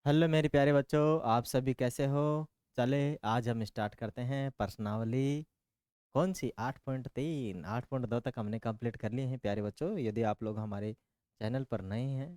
Hello मेरे प्यारे बच्चों, आप सभी कैसे हो। चले आज हम स्टार्ट करते हैं प्रश्नावली। कौन सी 8.3 8.2 तक हमने कंप्लीट कर लिए हैं प्यारे बच्चों। यदि आप लोग हमारे चैनल पर नए हैं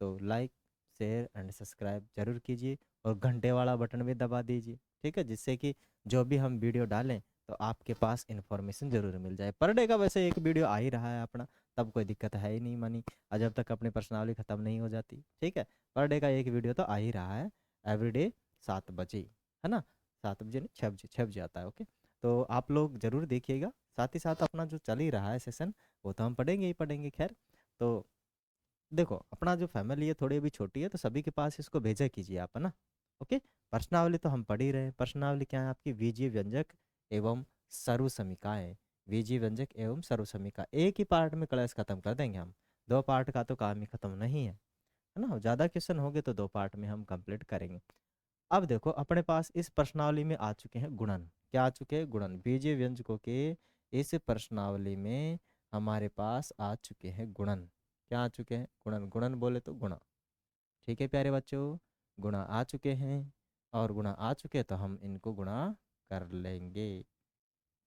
तो लाइक शेयर एंड सब्सक्राइब जरूर कीजिए और घंटे वाला बटन भी दबा दीजिए, ठीक है, जिससे कि जो भी हम वीडियो डालें तो आपके पास इन्फॉर्मेशन ज़रूर मिल जाए। पर डे का वैसे एक वीडियो आ ही रहा है अपना, तब कोई दिक्कत है ही नहीं मानी, और जब तक अपनी पर्सनावली ख़त्म नहीं हो जाती, ठीक है। पर डे का एक वीडियो तो आ ही रहा है एवरीडे 7 बजे, है ना। 7 बजे नहीं, 6 बजे, 6 बजे आता है। ओके, तो आप लोग ज़रूर देखिएगा। साथ ही साथ अपना जो चल ही रहा है सेशन, वो तो हम पढ़ेंगे ही पढ़ेंगे। खैर, तो देखो अपना जो फैमिली है थोड़ी अभी छोटी है, तो सभी के पास इसको भेजा कीजिए आप, है ना। ओके, प्रश्नावली तो हम पढ़ ही रहे हैं। प्रश्नावली क्या है आपकी? बीजीय व्यंजक एवं सर्वसमिकाएं। बीजीय व्यंजक एवं सर्वसमिका एक ही पार्ट में क्लास खत्म कर देंगे हम। दो पार्ट का तो काम ही खत्म नहीं है ना। ज़्यादा क्वेश्चन होंगे तो दो पार्ट में हम कंप्लीट करेंगे। अब देखो अपने पास इस प्रश्नावली में आ चुके हैं गुणन। क्या आ चुके हैं? गुणन। बीजीय व्यंजकों के इस प्रश्नावली में हमारे पास आ चुके हैं गुणन। क्या आ चुके हैं? गुणन। गुणन बोले तो गुणा, ठीक है प्यारे बच्चों। गुणा आ चुके हैं, और गुणा आ चुके हैं तो हम इनको गुणा कर लेंगे,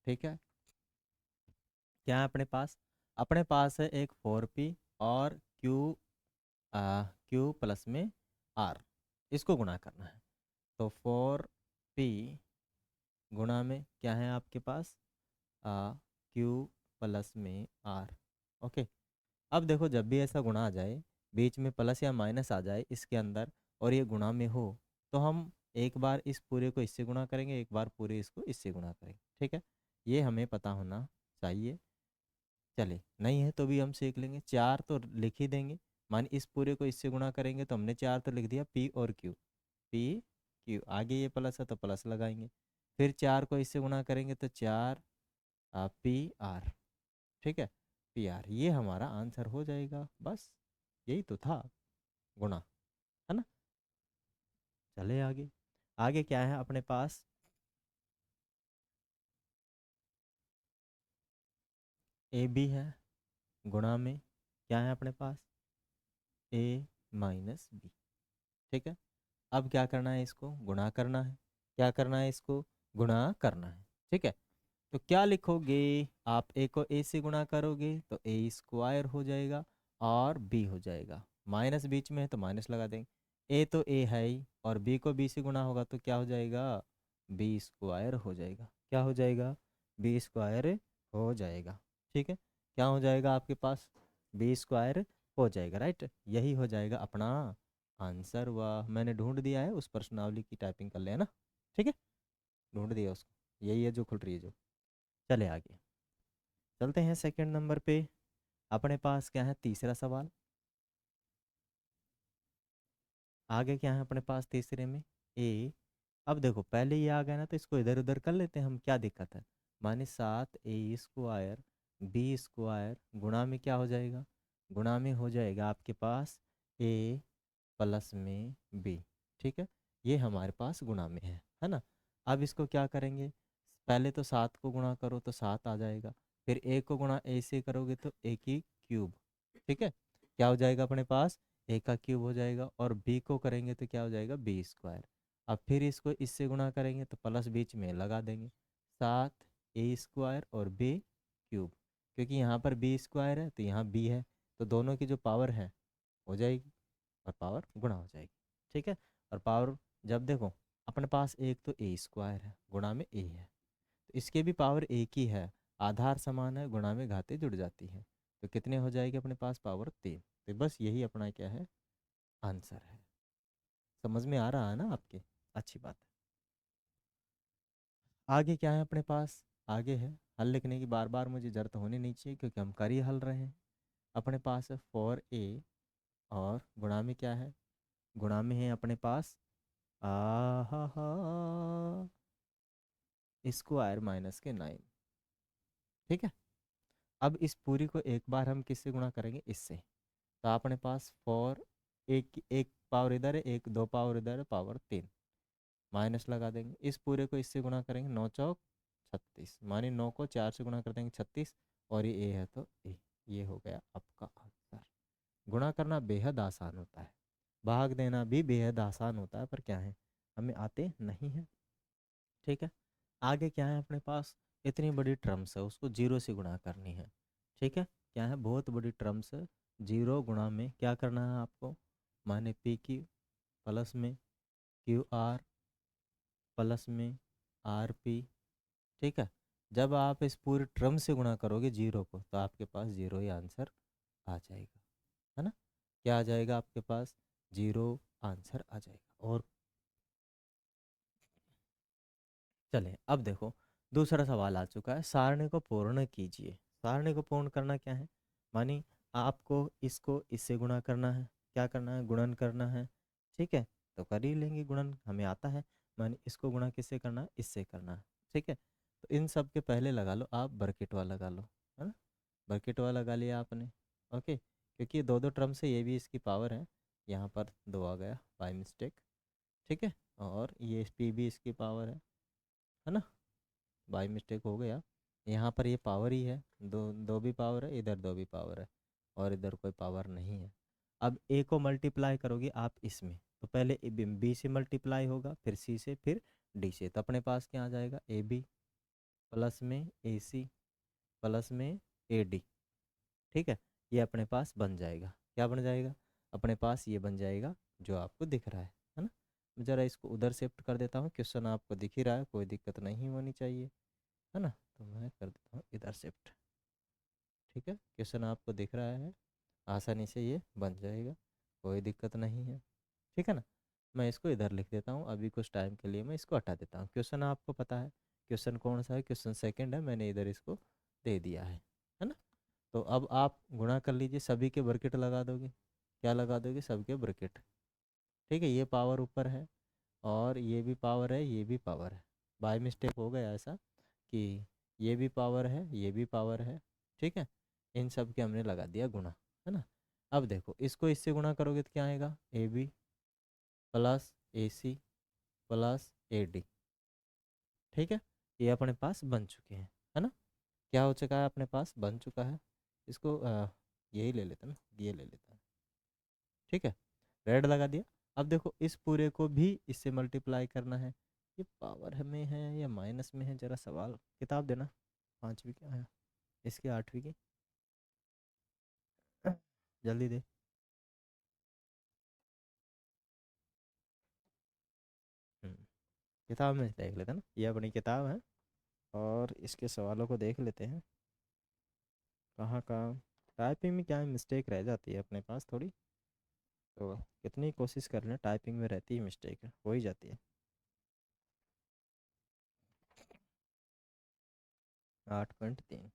ठीक है। क्या है अपने पास? अपने पास है एक 4p और क्यू प्लस में आर, इसको गुणा करना है। तो 4p गुणा में क्या है आपके पास? क्यू प्लस में आर। ओके, अब देखो जब भी ऐसा गुणा आ जाए, बीच में प्लस या माइनस आ जाए इसके अंदर, और ये गुणा में हो, तो हम एक बार इस पूरे को इससे गुणा करेंगे, एक बार पूरे इसको इससे गुणा करेंगे, ठीक है। ये हमें पता होना चाहिए। चले नहीं है तो भी हम सीख लेंगे। चार तो लिख ही देंगे, मान इस पूरे को इससे गुणा करेंगे तो हमने चार तो लिख दिया, पी और क्यू। पी क्यू, आगे ये प्लस है तो प्लस लगाएंगे। फिर चार को इससे गुणा करेंगे तो चार पी आर, ठीक है। पी आर, ये हमारा आंसर हो जाएगा। बस यही तो था गुणा, है ना। चले आगे। आगे क्या है अपने पास? ए बी है, गुणा में क्या है अपने पास? ए माइनस बी, ठीक है। अब क्या करना है? इसको गुणा करना है। क्या करना है? इसको गुणा करना है, ठीक है। तो क्या लिखोगे आप? ए को ए से गुणा करोगे तो ए स्क्वायर हो जाएगा और बी हो जाएगा। माइनस बीच में है तो माइनस लगा देंगे। ए तो ए है ही, और बी को बी से गुणा होगा तो क्या हो जाएगा? बी स्क्वायर हो जाएगा। क्या हो जाएगा? बी स्क्वायर हो जाएगा, ठीक है। क्या हो जाएगा आपके पास? बी स्क्वायर हो जाएगा, राइट। यही हो जाएगा अपना आंसर। वाह, मैंने ढूंढ दिया है। उस प्रश्नावली की टाइपिंग कर लेना, ठीक है। ढूंढ दिया उसको, यही है जो खुल रही है जो। चले आगे चलते हैं सेकंड नंबर पे। अपने पास क्या है? तीसरा सवाल। आगे क्या है अपने पास तीसरे में? ए। अब देखो पहले ये आ गया ना, तो इसको इधर उधर कर लेते हैं हम, क्या दिक्कत है। माने 7a² बी स्क्वायर गुणा में क्या हो जाएगा? गुणा में हो जाएगा आपके पास ए प्लस में बी, ठीक है। ये हमारे पास गुणा में है ना। अब इसको क्या करेंगे? पहले तो 7 को गुणा करो तो 7 आ जाएगा। फिर ए को गुणा ए से करोगे तो ए की क्यूब, ठीक है। क्या हो जाएगा अपने पास? ए का क्यूब हो जाएगा। और बी को करेंगे तो क्या हो जाएगा? B square. अब फिर इसको इससे गुणा करेंगे तो प्लस बीच में लगा देंगे। 7a² और बी क्यूब, क्योंकि यहाँ पर बी स्क्वायर है तो यहाँ बी है, तो दोनों की जो पावर है हो जाएगी, और पावर गुणा हो जाएगी, ठीक है। और पावर जब देखो अपने पास एक तो ए स्क्वायर है, गुणा में ए है, तो इसके भी पावर एक ही है। आधार समान है, गुणा में घातें जुड़ जाती हैं, तो कितने हो जाएगी अपने पास? पावर 3। तो बस यही अपना क्या है? आंसर है। समझ में आ रहा है ना आपके? अच्छी बात है। आगे क्या है अपने पास? आगे है हल लिखने की बार बार मुझे जरूरत होनी नहीं चाहिए, क्योंकि हम कर ही हल रहे हैं। अपने पास है 4a, और गुणा में क्या है? गुणा में है अपने पास आ हा हा स्क्वायर माइनस के 9, ठीक है। अब इस पूरी को एक बार हम किससे गुणा करेंगे? इससे। तो अपने पास 4, एक एक पावर इधर है, एक दो पावर इधर है, पावर 3, माइनस लगा देंगे। इस पूरे को इससे गुणा करेंगे, 9 चौक 36, माने 9 को 4 से गुणा कर देंगे 36, और ये ए है तो ए। ये हो गया आपका आंसर। गुणा करना बेहद आसान होता है, भाग देना भी बेहद आसान होता है, पर क्या है, हमें आते नहीं है। ठीक है, आगे क्या है अपने पास, इतनी बड़ी टर्म्स है, उसको जीरो से गुणा करनी है। ठीक है, क्या है, बहुत बड़ी टर्म्स है, जीरो गुणा में क्या करना है आपको, माने पी क्यू प्लस में क्यू आर प्लस में आर पी। ठीक है, जब आप इस पूरी टर्म से गुणा करोगे जीरो को, तो आपके पास जीरो ही आंसर आ जाएगा, है ना। क्या आ जाएगा आपके पास, जीरो आंसर आ जाएगा। और चलिए अब देखो, दूसरा सवाल आ चुका है, सारणी को पूर्ण कीजिए। सारणी को पूर्ण करना क्या है, मानी आपको इसको इससे गुणा करना है, क्या करना है, गुणन करना है। ठीक है, तो कर ही लेंगे, गुणन हमें आता है। मानी इसको गुणा किससे करना है, इससे करना है। ठीक है, तो इन सब के पहले लगा लो आप ब्रैकेट वाला लगा लो, है ना। ब्रैकेट वाला लगा लिया आपने, ओके, क्योंकि ये दो दो टर्म से ये भी इसकी पावर है, यहाँ पर दो आ गया बाय मिस्टेक। ठीक है, और ये पी भी इसकी पावर है ना, बाई मिस्टेक हो गया। यहाँ पर ये पावर ही है, दो दो भी पावर है, इधर दो भी पावर है, और इधर कोई पावर नहीं है। अब ए को मल्टीप्लाई करोगे आप इसमें, तो पहले बी से मल्टीप्लाई होगा, फिर सी से, फिर डी से, तो अपने पास क्या आ जाएगा, ए बी प्लस में ए सी प्लस में ए डी। ठीक है, ये अपने पास बन जाएगा, क्या बन जाएगा, अपने पास ये बन जाएगा जो आपको दिख रहा है ना। ज़रा इसको उधर शिफ्ट कर देता हूँ, क्वेश्चन आपको दिख ही रहा है, कोई दिक्कत नहीं होनी चाहिए, है ना। तो मैं कर देता हूँ इधर शिफ्ट। ठीक है, क्वेश्चन आपको दिख रहा है, आसानी से ये बन जाएगा, कोई दिक्कत नहीं है। ठीक है ना, मैं इसको इधर लिख देता हूँ, अभी कुछ टाइम के लिए मैं इसको हटा देता हूँ। क्वेश्चन आपको पता है, क्वेश्चन कौन सा है, क्वेश्चन सेकंड है, मैंने इधर इसको दे दिया है ना। तो अब आप गुणा कर लीजिए, सभी के ब्रैकेट लगा दोगे, क्या लगा दोगे, सबके ब्रैकेट। ठीक है, ये पावर ऊपर है, और ये भी पावर है, ये भी पावर है, बाय मिस्टेक हो गया ऐसा कि ये भी पावर है, ये भी पावर है। ठीक है, इन सब के हमने लगा दिया गुणा, है ना। अब देखो, इसको इससे गुणा करोगे तो क्या आएगा, A B plus A C plus A D. ठीक है, ये अपने पास बन चुके हैं, है ना। क्या हो चुका है, अपने पास बन चुका है। इसको यही ले लेते हैं ना, ये ले लेते हैं। ठीक है, रेड लगा दिया। अब देखो, इस पूरे को भी इससे मल्टीप्लाई करना है, ये पावर में है या माइनस में है, जरा सवाल किताब देना, पाँचवीं क्या है, इसकी आठवीं की, जल्दी दे। किताब में देख लेते हैं ना, ये अपनी किताब है, और इसके सवालों को देख लेते हैं, कहाँ कहाँ टाइपिंग में क्या मिस्टेक रह जाती है अपने पास थोड़ी, तो कितनी कोशिश कर लें, टाइपिंग में रहती है मिस्टेक, हो ही जाती है। 8.3,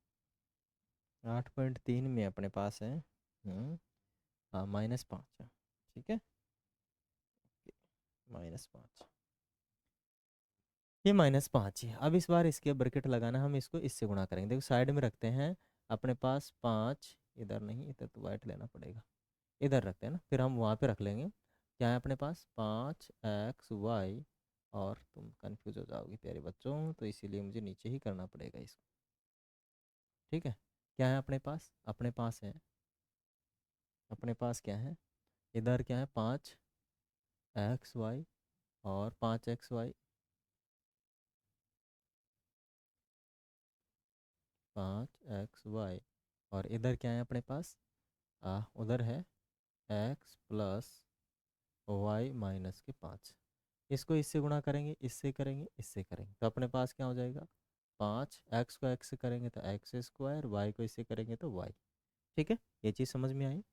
8.3 में अपने पास है, हाँ -5 है। ठीक है, -5, ये -5 है। अब इस बार इसके ब्रैकेट लगाना, हम इसको इससे गुणा करेंगे, देखो साइड में रखते हैं, अपने पास 5, इधर नहीं, इधर तो वाइट लेना पड़ेगा, इधर रखते हैं ना, फिर हम वहाँ पे रख लेंगे। क्या है अपने पास, 5xy, और तुम कंफ्यूज हो जाओगे प्यारे बच्चों, तो इसीलिए मुझे नीचे ही करना पड़ेगा इसको। ठीक है, क्या है अपने पास, अपने पास है, अपने पास क्या है, इधर क्या है, 5xy और 5xy, 5xy, और इधर क्या है अपने पास, उधर है x प्लस वाई माइनस के 5। इसको इससे गुणा करेंगे, इससे करेंगे, इससे करेंगे, तो अपने पास क्या हो जाएगा, 5, x को x से करेंगे तो एक्स स्क्वायर, वाई को इससे करेंगे तो वाई। ठीक है, ये चीज़ समझ में आई।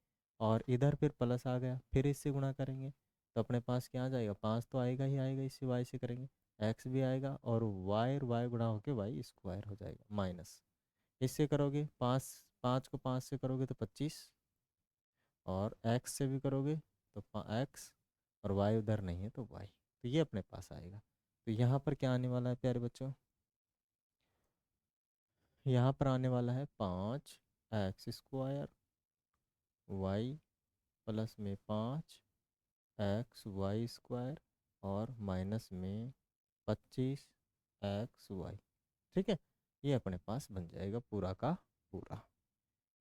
और इधर फिर प्लस आ गया, फिर इससे गुणा करेंगे, तो अपने पास क्या आ जाएगा, 5 तो आएगा ही आएगा, इससे वाई से करेंगे, एक्स भी आएगा, और वाई गुणा होके वाई स्क्वायर हो जाएगा, माइनस इससे करोगे, 5 से करोगे तो 25, और एक्स से भी करोगे तो एक्स, और वाई उधर नहीं है तो वाई, तो ये अपने पास आएगा। तो यहाँ पर क्या आने वाला है प्यारे बच्चों, यहाँ पर आने वाला है 5x² वाई प्लस में 5xy², और माइनस में 25xy। ठीक है, ये अपने पास बन जाएगा पूरा का पूरा।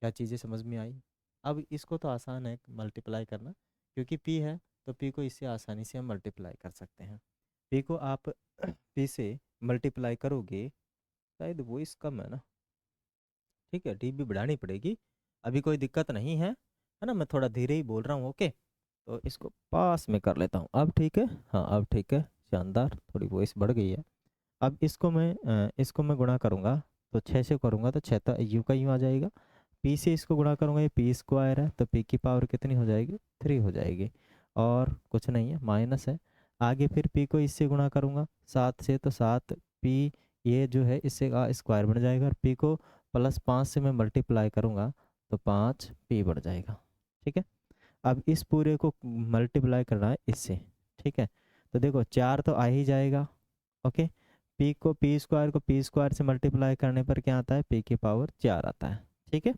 क्या चीज़ें समझ में आई। अब इसको तो आसान है मल्टीप्लाई करना, क्योंकि p है, तो पी को इससे आसानी से हम मल्टीप्लाई कर सकते हैं। पी को आप पी से मल्टीप्लाई करोगे, शायद वॉइस कम है ना, ठीक है, डी भी बढ़ानी पड़ेगी, अभी कोई दिक्कत नहीं है ना, मैं थोड़ा धीरे ही बोल रहा हूँ, ओके। तो इसको पास में कर लेता हूँ, अब ठीक है, हाँ अब ठीक है, शानदार, थोड़ी वॉइस बढ़ गई है। अब इसको मैं गुणा करूँगा, तो 6 से करूँगा तो 6 तो यू का यूँ आ जाएगा, पी से इसको गुणा करूँगा, ये पी स्क्वायर है, तो पी की पावर कितनी हो जाएगी, 3 हो जाएगी, और कुछ नहीं है, माइनस है। आगे फिर पी को इससे गुणा करूँगा 7 से, तो 7 पी, ये जो है इससे का स्क्वायर बन जाएगा, और पी को प्लस 5 से मैं मल्टीप्लाई करूँगा तो 5 पी बढ़ जाएगा, ठीक है। अब इस पूरे को मल्टीप्लाई करना है इससे, ठीक है, तो देखो 4 तो आ ही जाएगा, ओके। पी स्क्वायर को पी स्क्वायर से मल्टीप्लाई करने पर क्या आता है, पी की पावर 4 आता है, ठीक है।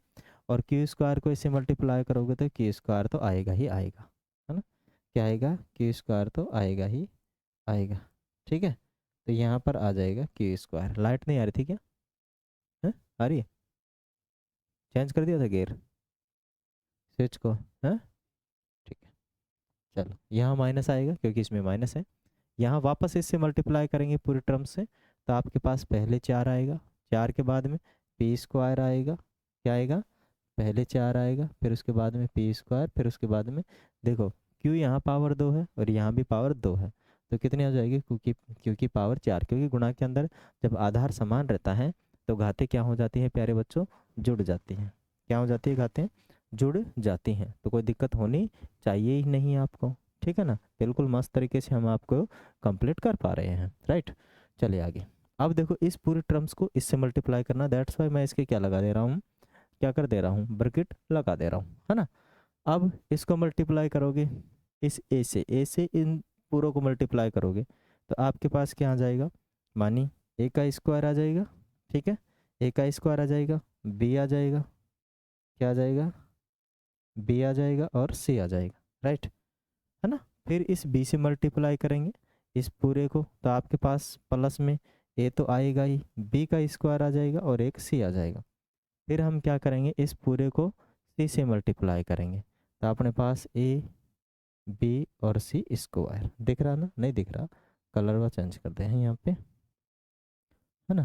और क्यू स्क्वायर को इससे मल्टीप्लाई करोगे तो क्यू स्क्वायर तो आएगा ही आएगा, है ना, क्या आएगा, क्यू स्क्वायर तो आएगा ही आएगा, ठीक है। तो यहाँ पर आ जाएगा क्यू स्क्वायर। लाइट नहीं आ रही थी क्या, है आ रही है, चेंज कर दिया था गेयर स्विच को, है, ठीक है। चलो यहाँ माइनस आएगा क्योंकि इसमें माइनस है, यहाँ वापस इससे मल्टीप्लाई करेंगे पूरे टर्म से, तो आपके पास पहले 4 आएगा, 4 के बाद में पी स्क्वायर आएगा, क्या आएगा, पहले 4 आएगा, फिर उसके बाद में पी स्क्वायर, फिर उसके बाद में देखो क्यों यहाँ पावर 2 है और यहाँ भी पावर 2 है, तो कितनी हो जाएगी, क्योंकि पावर 4, क्योंकि गुणा के अंदर जब आधार समान रहता है तो घातें क्या हो जाती हैं प्यारे बच्चों, जुड़ जाती हैं, क्या हो जाती है, घातें जुड़ जाती हैं, तो कोई दिक्कत होनी चाहिए ही नहीं आपको, ठीक है ना, बिल्कुल मस्त तरीके से हम आपको कंप्लीट कर पा रहे हैं, राइट। चलिए आगे। अब देखो इस पूरे टर्म्स को इससे मल्टीप्लाई करना, दैट्स वाई मैं इसके क्या लगा दे रहा हूँ, क्या कर दे रहा हूँ, ब्रैकेट लगा दे रहा हूँ, है ना। अब इसको मल्टीप्लाई करोगे इस ए से इन पूरों को मल्टीप्लाई करोगे तो आपके पास क्या आ जाएगा, मानी ए का स्क्वायर आ जाएगा, ठीक है, ए का स्क्वायर आ जाएगा, बी आ जाएगा, क्या आ जाएगा, बी आ जाएगा और सी आ जाएगा, राइट, है ना। फिर इस बी से मल्टीप्लाई करेंगे इस पूरे को, तो आपके पास प्लस में ए तो आएगा ही, बी का स्क्वायर आ जाएगा और एक सी आ जाएगा। फिर हम क्या करेंगे, इस पूरे को सी से मल्टीप्लाई करेंगे, तो अपने पास ए बी और सी स्क्वायर दिख रहा ना, नहीं दिख रहा, कलर वो चेंज करते हैं यहाँ पे, है ना,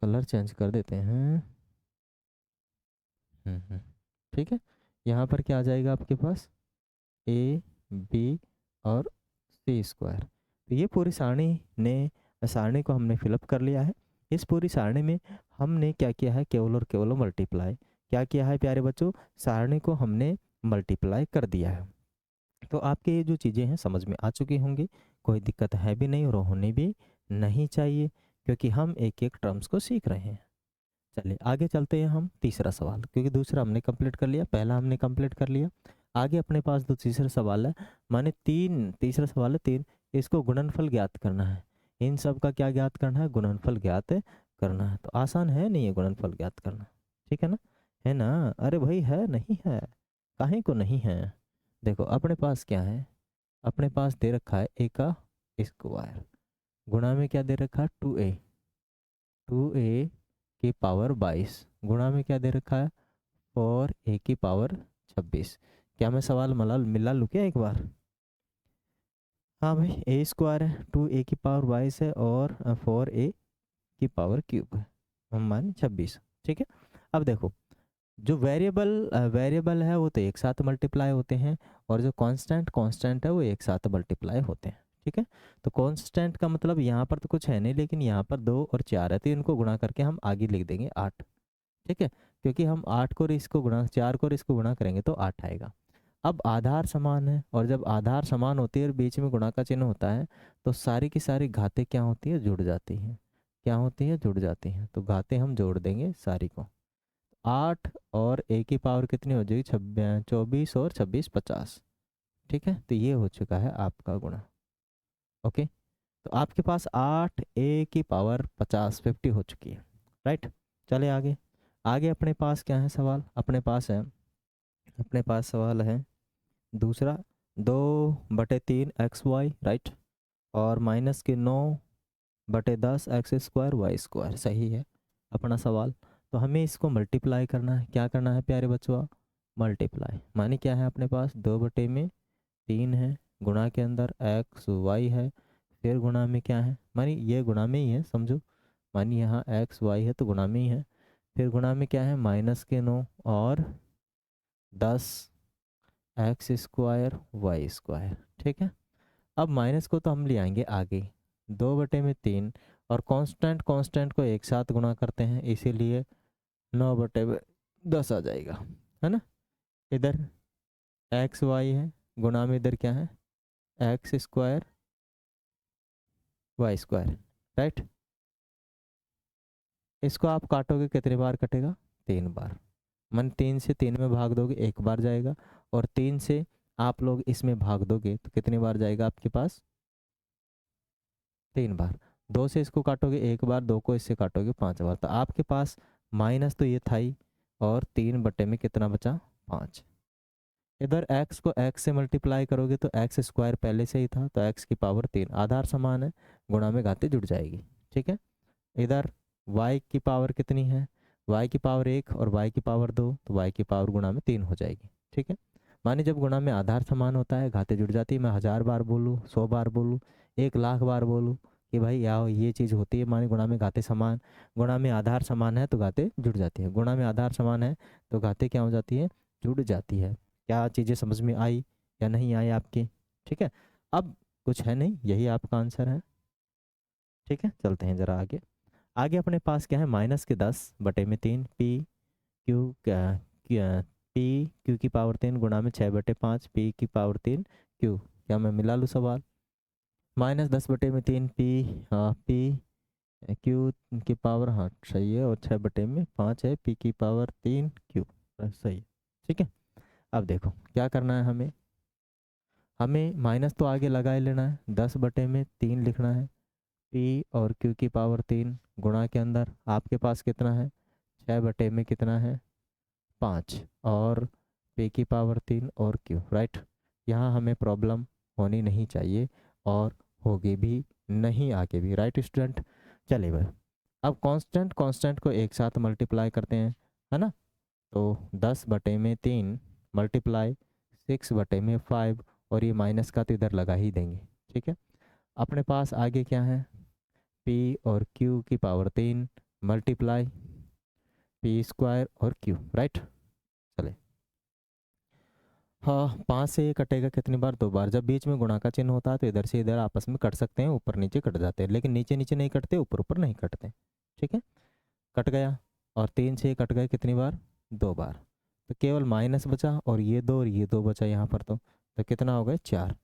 कलर चेंज कर देते हैं, ठीक है। यहाँ पर क्या आ जाएगा आपके पास, ए बी और सी स्क्वायर, तो ये पूरी सारणी को हमने फिलअप कर लिया है। इस पूरी सारणी में हमने क्या किया है, केवल और केवल मल्टीप्लाई, क्या किया है प्यारे बच्चों, सारणी को हमने मल्टीप्लाई कर दिया है। तो आपके ये जो चीज़ें हैं समझ में आ चुकी होंगी, कोई दिक्कत है भी नहीं और होनी भी नहीं चाहिए, क्योंकि हम एक एक टर्म्स को सीख रहे हैं। चलिए आगे चलते हैं हम तीसरा सवाल, क्योंकि दूसरा हमने कंप्लीट कर लिया, पहला हमने कंप्लीट कर लिया। आगे अपने पास जो तीसरा सवाल है, माने तीसरा सवाल है 3, इसको गुणनफल ज्ञात करना है, इन सब का क्या ज्ञात करना है, गुणनफल ज्ञात करना है। तो आसान है नहीं है गुणनफल ज्ञात करना, ठीक है ना, अरे भाई है नहीं है, काहे को नहीं है। देखो अपने पास क्या है, अपने पास दे रखा है ए का स्क्वायर, गुणा में क्या दे रखा है, 2a की पावर 22, गुणा में क्या दे रखा है, 4a की पावर 26। क्या मैं सवाल मिला लूँ क्या एक बार, हाँ भाई, ए स्क्वायर है, 2a की पावर 22 है और 4a की पावर क्यूब है, हम मान 26, ठीक है। अब देखो जो वेरिएबल है वो तो एक साथ मल्टीप्लाई होते हैं, और जो कांस्टेंट है वो एक साथ मल्टीप्लाई होते हैं, ठीक है। तो कांस्टेंट का मतलब यहाँ पर तो कुछ है नहीं, लेकिन यहाँ पर 2 और 4 है, तो इनको गुणा करके हम आगे लिख देंगे 8, ठीक है, क्योंकि हम 8 को और इसको गुणा 4 को और इसको गुणा करेंगे तो 8 आएगा। अब आधार समान है, और जब आधार समान होती है और बीच में गुणा का चिन्ह होता है तो सारी की सारी घातें क्या होती है, जुड़ जाती हैं, क्या होती है, जुड़ जाती हैं, तो घातें हम जोड़ देंगे सारी को, 8 और ए की पावर कितनी हो जाएगी, 24 और 26 50, ठीक है। तो ये हो चुका है आपका गुणा, ओके। तो आपके पास 8 ए की पावर 50 हो चुकी है, राइट। चले आगे। आगे अपने पास क्या है सवाल, अपने पास सवाल है दूसरा, 2/3 XY, राइट, और -9/10 X² Y², सही है अपना सवाल। तो हमें इसको मल्टीप्लाई करना है, क्या करना है प्यारे बच्चों, मल्टीप्लाई, मानी क्या है अपने पास 2/3 है, गुणा के अंदर एक्स वाई है, फिर गुणा में क्या है, मानी ये गुणा में ही है समझो, मानी यहाँ एक्स वाई है तो गुणा में ही है, फिर गुणा में क्या है -9 और 10 एक्स स्क्वायर वाई स्क्वायर। ठीक है, अब माइनस को तो हम ले आएंगे आगे, 2/3 और कांस्टेंट कांस्टेंट को एक साथ गुणा करते हैं, इसीलिए 9/10 आ जाएगा, है ना। इधर एक्स वाई है, गुणा में इधर क्या है X square Y square, right. इसको आप काटोगे कितने बार कटेगा, 3 बार, मन 3 से 3 में भाग दोगे 1 बार जाएगा, और 3 से आप लोग इसमें भाग दोगे तो कितनी बार जाएगा आपके पास, 3 बार। 2 से इसको काटोगे 1 बार, 2 को इससे काटोगे 5 बार, तो आपके पास माइनस तो ये था ही, और 3 बटे में कितना बचा 5। इधर x को x से मल्टीप्लाई करोगे तो एक्स स्क्वायर पहले से ही था, तो x की पावर 3, आधार समान है, गुणा में घाते जुड़ जाएगी। ठीक है, इधर y की पावर कितनी है, y की पावर 1 और y की पावर 2, तो y की पावर गुणा में 3 हो जाएगी। ठीक है, माने जब गुणा में आधार समान होता है घाते जुड़ जाती है, मैं 1000 बार बोलूँ, 100 बार बोलूँ, 1 लाख बार बोलूँ कि भाई यार ये चीज़ होती है, माने गुणा में घाते समान, गुणा में आधार समान है तो घाते जुड़ जाती है, गुणा में आधार समान है तो घाते क्या हो जाती है, जुड़ जाती है। क्या चीज़ें समझ में आई या नहीं आई आपकी। ठीक है, अब कुछ है नहीं, यही आपका आंसर है। ठीक है, चलते हैं ज़रा आगे। आगे अपने पास क्या है -10/3 पी क्यू पी क्यू की पावर 3 गुणा में 6/5 पी की पावर 3 क्यू। क्या मैं मिला लूँ सवाल, -10/3 पी, हाँ पी क्यू की पावर, हाँ सही है, और 6/5 है पी की पावर 3 क्यू, सही है। ठीक है, अब देखो क्या करना है हमें, हमें माइनस तो आगे लगा ही लेना है, 10/3 लिखना है, पी और क्यू की पावर 3 गुणा के अंदर आपके पास कितना है 6/में कितना है 5, और पी की पावर 3 और क्यू, राइट। यहाँ हमें प्रॉब्लम होनी नहीं चाहिए, और होगी भी नहीं आगे भी, राइट स्टूडेंट। चलिए भाई, अब कांस्टेंट कांस्टेंट को एक साथ मल्टीप्लाई करते हैं, है ना। तो 10/3 मल्टीप्लाई 6/5, और ये माइनस का तो इधर लगा ही देंगे। ठीक है, अपने पास आगे क्या है, पी और क्यू की पावर 3 मल्टीप्लाई पी स्क्वायर और क्यू, राइट। चले, हाँ 5 से ये कटेगा कितनी बार, 2 बार। जब बीच में गुणा का चिन्ह होता है तो इधर से इधर आपस में कट सकते हैं, ऊपर नीचे कट जाते हैं, लेकिन नीचे नीचे नहीं कटते, ऊपर ऊपर नहीं कटते। ठीक है, कट गया, और 3 से ये कट गए कितनी बार, 2 बार, तो केवल माइनस बचा, और ये दो बचा यहाँ पर, तो कितना हो गया 4।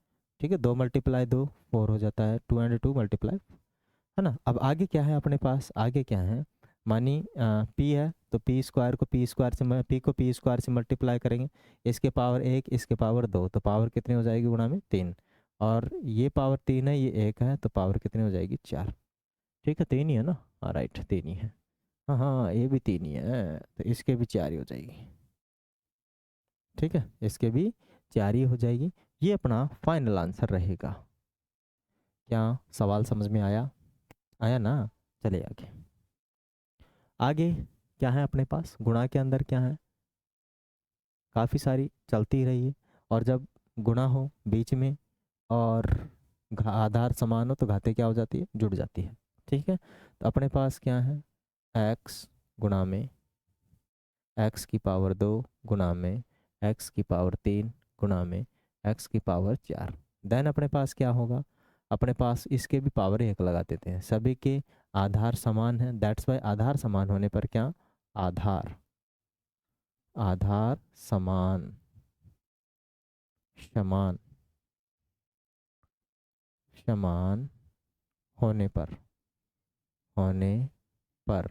ठीक है, 2 × 2 4 हो जाता है, 2 और 2 मल्टीप्लाई, है ना। अब आगे क्या है अपने पास, आगे क्या है, मानी पी है तो पी स्क्वायर को पी स्क्वायर से पी को पी स्क्वायर से मल्टीप्लाई करेंगे, इसके पावर 1 इसके पावर 2, तो पावर कितनी हो जाएगी गुणा में 3, और ये पावर 3 है ये 1 है, तो पावर कितनी हो जाएगी 4। ठीक है, 3 ही है ना, हाँ राइट 3 ही है, हाँ हाँ ये भी 3 ही है, तो इसके भी 4 ही हो जाएगी। ठीक है, इसके भी 4 ही हो जाएगी, ये अपना फाइनल आंसर रहेगा। क्या सवाल समझ में आया, आया ना। चलिए आगे, आगे क्या है अपने पास, गुणा के अंदर क्या है, काफ़ी सारी चलती रही है, और जब गुणा हो बीच में और आधार समान हो तो घाते क्या हो जाती है, जुड़ जाती है। ठीक है, तो अपने पास क्या है x गुणा में x की पावर 2 गुणा में x की पावर 3 गुणा में x की पावर 4, देन अपने पास क्या होगा, अपने पास इसके भी पावर 1 लगा देते हैं, सभी के आधार समान है, दैट्स वाई आधार समान होने पर क्या, आधार आधार समान समान समान होने पर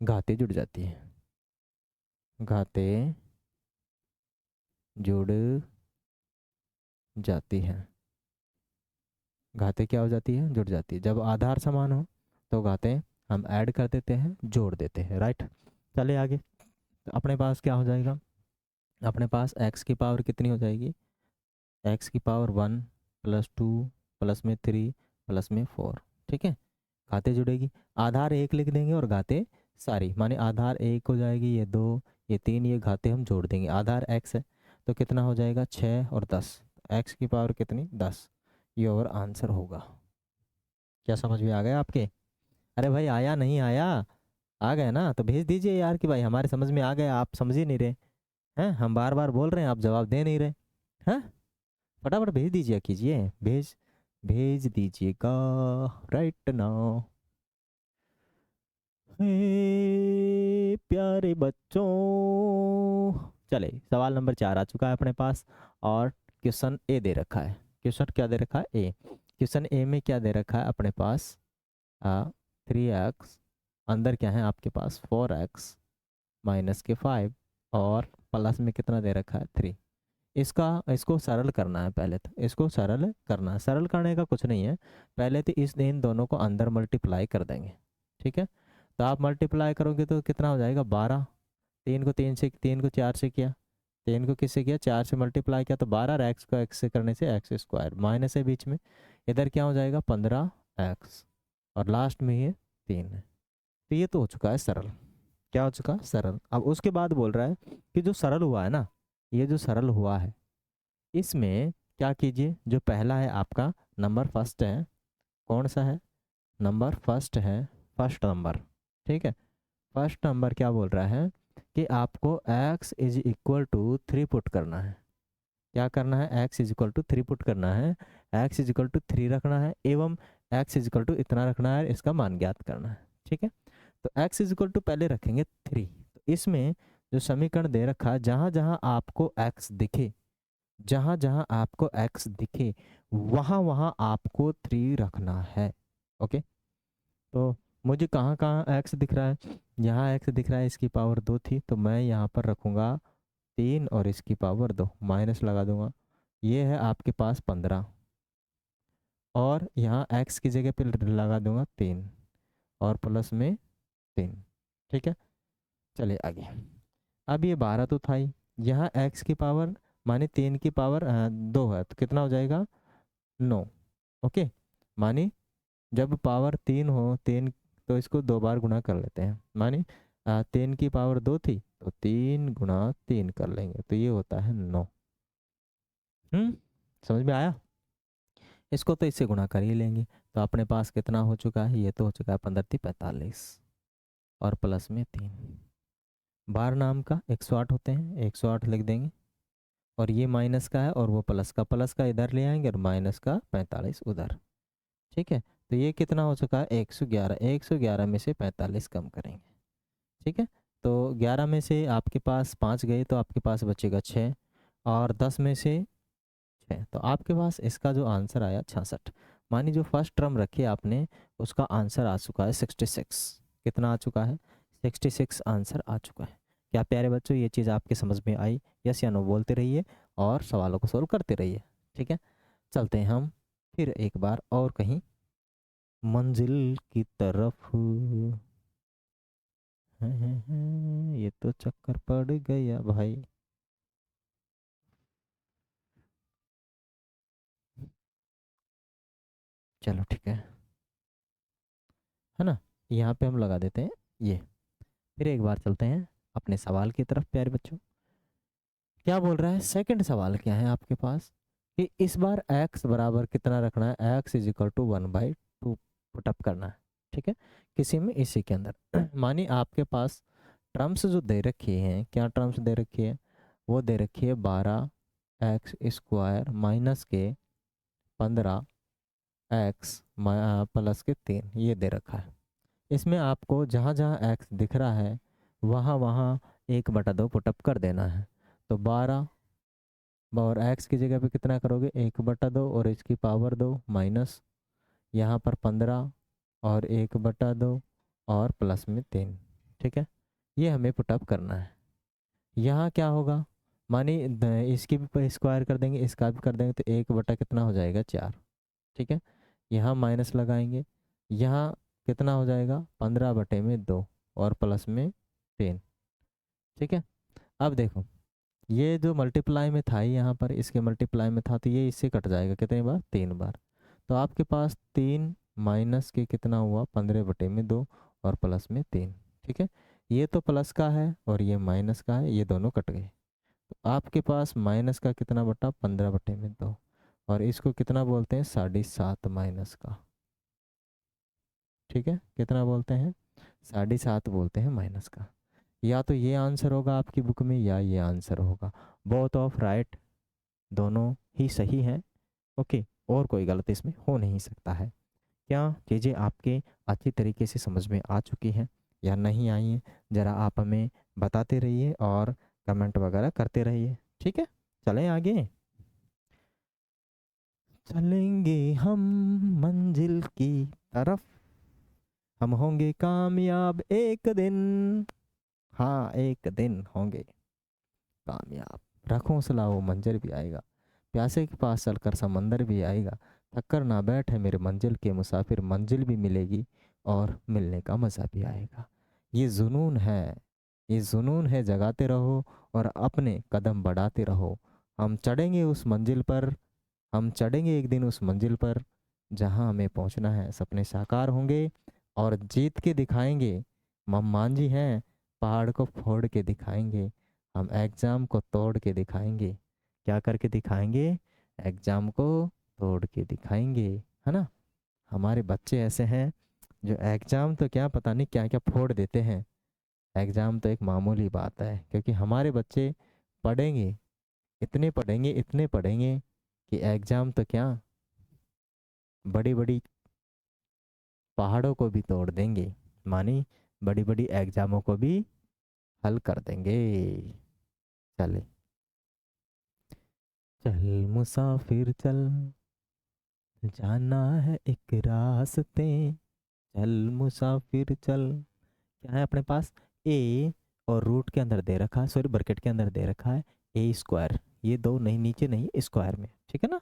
घाते जुड़ जाती है, घाते जुड़ जाती है, घाते क्या हो जाती है, जुड़ जाती है। जब आधार समान हो तो घाते हम ऐड कर देते हैं, जोड़ देते हैं, राइट। चले आगे, तो अपने पास क्या हो जाएगा, अपने पास x की पावर कितनी हो जाएगी, x की पावर 1 + 2 प्लस में 3 प्लस में 4। ठीक है, घाते जुड़ेगी, आधार 1 लिख देंगे और घाते सारी, माने आधार 1 हो जाएगी, ये 2, ये 3, ये घाते हम जोड़ देंगे। आधार x है तो कितना हो जाएगा 6 और 10, x की पावर कितनी 10, ये और आंसर होगा। क्या समझ में आ गया आपके? अरे भाई आया नहीं आया? आ गए ना? तो भेज दीजिए यार कि भाई हमारे समझ में आ गया, आप समझ ही नहीं रहे हैं, हम बार बार बोल रहे हैं आप जवाब दे नहीं रहे हैं। फटाफट भेज दीजिए, कीजिए, भेज दीजिएगा राइट नाउ। प्यारे बच्चों, चले सवाल नंबर 4 आ चुका है अपने पास, और क्वेश्चन ए दे रखा है। क्वेश्चन क्या दे रखा है? ए। क्वेश्चन ए में क्या दे रखा है अपने पास? 3x, अंदर क्या है आपके पास 4x माइनस के 5, और प्लस में कितना दे रखा है 3। इसको सरल करना है, पहले तो इसको सरल करना है। सरल करने का कुछ नहीं है, पहले तो इन दोनों को अंदर मल्टीप्लाई कर देंगे, ठीक है। तो आप मल्टीप्लाई करोगे तो कितना हो जाएगा 12, 3 को 4 से किया, 3 को किससे किया 4 से मल्टीप्लाई किया तो 12, और एक्स को एक्स से करने से एक्स स्क्वायर, माइनस है बीच में, इधर क्या हो जाएगा 15x, और लास्ट में ये 3 है। तो ये तो हो चुका है सरल। क्या हो चुका? सरल। अब उसके बाद बोल रहा है कि जो सरल हुआ है ना, ये जो सरल हुआ है इसमें क्या कीजिए, जो पहला है आपका नंबर फर्स्ट है, कौन सा है? नंबर फर्स्ट है, फर्स्ट नंबर, ठीक है। फर्स्ट नंबर क्या बोल रहा है कि आपको x is equal to 3 put करना है। क्या करना है? x is equal to 3 put करना है, x इज इक्वल टू 3 रखना है, एवं x इज इक्वल टू इतना रखना है, इसका मान ज्ञात करना है, ठीक है। तो x इज इक्वल टू पहले रखेंगे 3, तो इसमें जो समीकरण दे रखा है, जहाँ जहाँ आपको x दिखे, जहाँ जहाँ आपको x दिखे वहाँ वहाँ आपको 3 रखना है, ओके। तो मुझे कहाँ कहाँ x दिख रहा है? यहाँ x दिख रहा है, इसकी पावर 2 थी, तो मैं यहाँ पर रखूँगा 3 और इसकी पावर 2, माइनस लगा दूंगा, ये है आपके पास 15, और यहाँ x की जगह पे लगा दूंगा 3, और प्लस में 3, ठीक है। चलिए आगे। अब ये 12 तो था ही, यहाँ x की पावर माने 3 की पावर 2 है, तो कितना हो जाएगा 9, ओके। माने जब पावर 3 हो, 3, तो इसको 2 बार गुना कर लेते हैं, माने 3 की पावर 2 थी तो 3 गुना 3 कर लेंगे, तो ये होता है 9। समझ में आया? इसको तो इससे गुणा कर ही लेंगे, तो अपने पास कितना हो चुका है? ये तो हो चुका है 15×3 = 45, और प्लस में 3, बार नाम का 108 होते हैं, 108 लिख देंगे, और ये माइनस का है और वो प्लस का इधर ले आएंगे, और माइनस का 45 उधर, ठीक है। तो ये कितना हो चुका है 111, 111 में से 45 कम करेंगे, ठीक है। तो 11 में से आपके पास 5 गए तो आपके पास बचेगा 6, और 10 में से 6, तो आपके पास इसका जो आंसर आया 66। मानी जो फर्स्ट टर्म रखी आपने उसका आंसर आ चुका है 66। कितना आ चुका है? 66 आंसर आ चुका है। क्या प्यारे बच्चों ये चीज़ आपके समझ में आई? यस या नो बोलते रहिए और सवालों को सोल्व करते रहिए, ठीक है। चलते हैं हम फिर एक बार और कहीं मंजिल की तरफ। ये तो चक्कर पड़ गया भाई। चलो ठीक है ना, यहाँ पे हम लगा देते हैं ये। फिर एक बार चलते हैं अपने सवाल की तरफ प्यारे बच्चों। क्या बोल रहा है सेकंड सवाल? क्या है आपके पास कि इस बार x बराबर कितना रखना है? x is equal to 1/2 put up करना है, ठीक है। किसी में इसी के अंदर मानिए आपके पास टर्म्स जो दे रखी हैं, क्या टर्म्स दे रखी है? वो दे रखी है 12x² माइनस के 15x प्लस के 3, ये दे रखा है। इसमें आपको जहाँ जहाँ x दिख रहा है वहाँ वहाँ 1/2 पुटअप कर देना है। तो 12, और x की जगह पे कितना करोगे 1/2, और इसकी पावर 2 माइनस यहाँ पर 15 और 1/2 और प्लस में 3, ठीक है। ये हमें पुटअप करना है। यहाँ क्या होगा? मानी इसकी भी स्क्वायर कर देंगे, इसका भी कर देंगे, तो 1 कितना हो जाएगा 4, ठीक है। यहाँ माइनस लगाएंगे, यहाँ कितना हो जाएगा 15/2 और प्लस में 3, ठीक है। अब देखो ये जो मल्टीप्लाई में था ही यहाँ पर, इसके मल्टीप्लाई में था, तो ये इससे कट जाएगा कितनी बार? 3 बार। तो आपके पास 3 माइनस के कितना हुआ 15/2 और प्लस में 3, ठीक है, ये तो प्लस का है और ये माइनस का है, ये दोनों कट गए। तो आपके पास माइनस का कितना बटा 15/2, और इसको कितना बोलते हैं 7.5 माइनस का। ठीक है, कितना बोलते हैं 7.5 बोलते हैं माइनस का। या तो ये आंसर होगा आपकी बुक में या ये आंसर होगा, बोथ ऑफ राइट, दोनों ही सही हैं। ओके, और कोई गलत इसमें हो नहीं सकता है। क्या चीज़ें आपके अच्छी तरीके से समझ में आ चुकी हैं या नहीं आई हैं, ज़रा आप हमें बताते रहिए और कमेंट वगैरह करते रहिए। ठीक है, चलें आगे। चलेंगे हम मंजिल की तरफ, हम होंगे कामयाब एक दिन, हाँ एक दिन होंगे कामयाब। रखो हौसला, वो मंजर भी आएगा, प्यासे के पास चलकर समंदर भी आएगा। थक कर ना बैठ है मेरे मंजिल के मुसाफिर, मंजिल भी मिलेगी और मिलने का मज़ा भी आएगा। ये जुनून है, ये जुनून है, जगाते रहो और अपने कदम बढ़ाते रहो। हम चढ़ेंगे उस मंजिल पर, हम चढ़ेंगे एक दिन उस मंजिल पर जहाँ हमें पहुँचना है। सपने साकार होंगे और जीत के दिखाएंगे। मम्मान जी हैं, पहाड़ को फोड़ के दिखाएंगे, हम एग्ज़ाम को तोड़ के दिखाएंगे। क्या करके दिखाएंगे? एग्ज़ाम को तोड़ के दिखाएंगे, है ना। हमारे बच्चे ऐसे हैं जो एग्ज़ाम तो क्या पता नहीं क्या क्या फोड़ देते हैं। एग्ज़ाम तो एक मामूली बात है, क्योंकि हमारे बच्चे पढ़ेंगे, इतने पढ़ेंगे, इतने पढ़ेंगे कि एग्ज़ाम तो क्या, बड़ी बड़ी पहाड़ों को भी तोड़ देंगे, मानी बड़ी बड़ी एग्ज़ामों को भी हल कर देंगे। चले, चल मुसाफिर चल, जाना है एक रास्ते, चल मुसाफिर चल। क्या है अपने पास? ए, और रूट के अंदर दे रखा है, सॉरी ब्रैकेट के अंदर दे रखा है ए स्क्वायर, ये दो नहीं, नीचे नहीं, स्क्वायर में, ठीक है ना।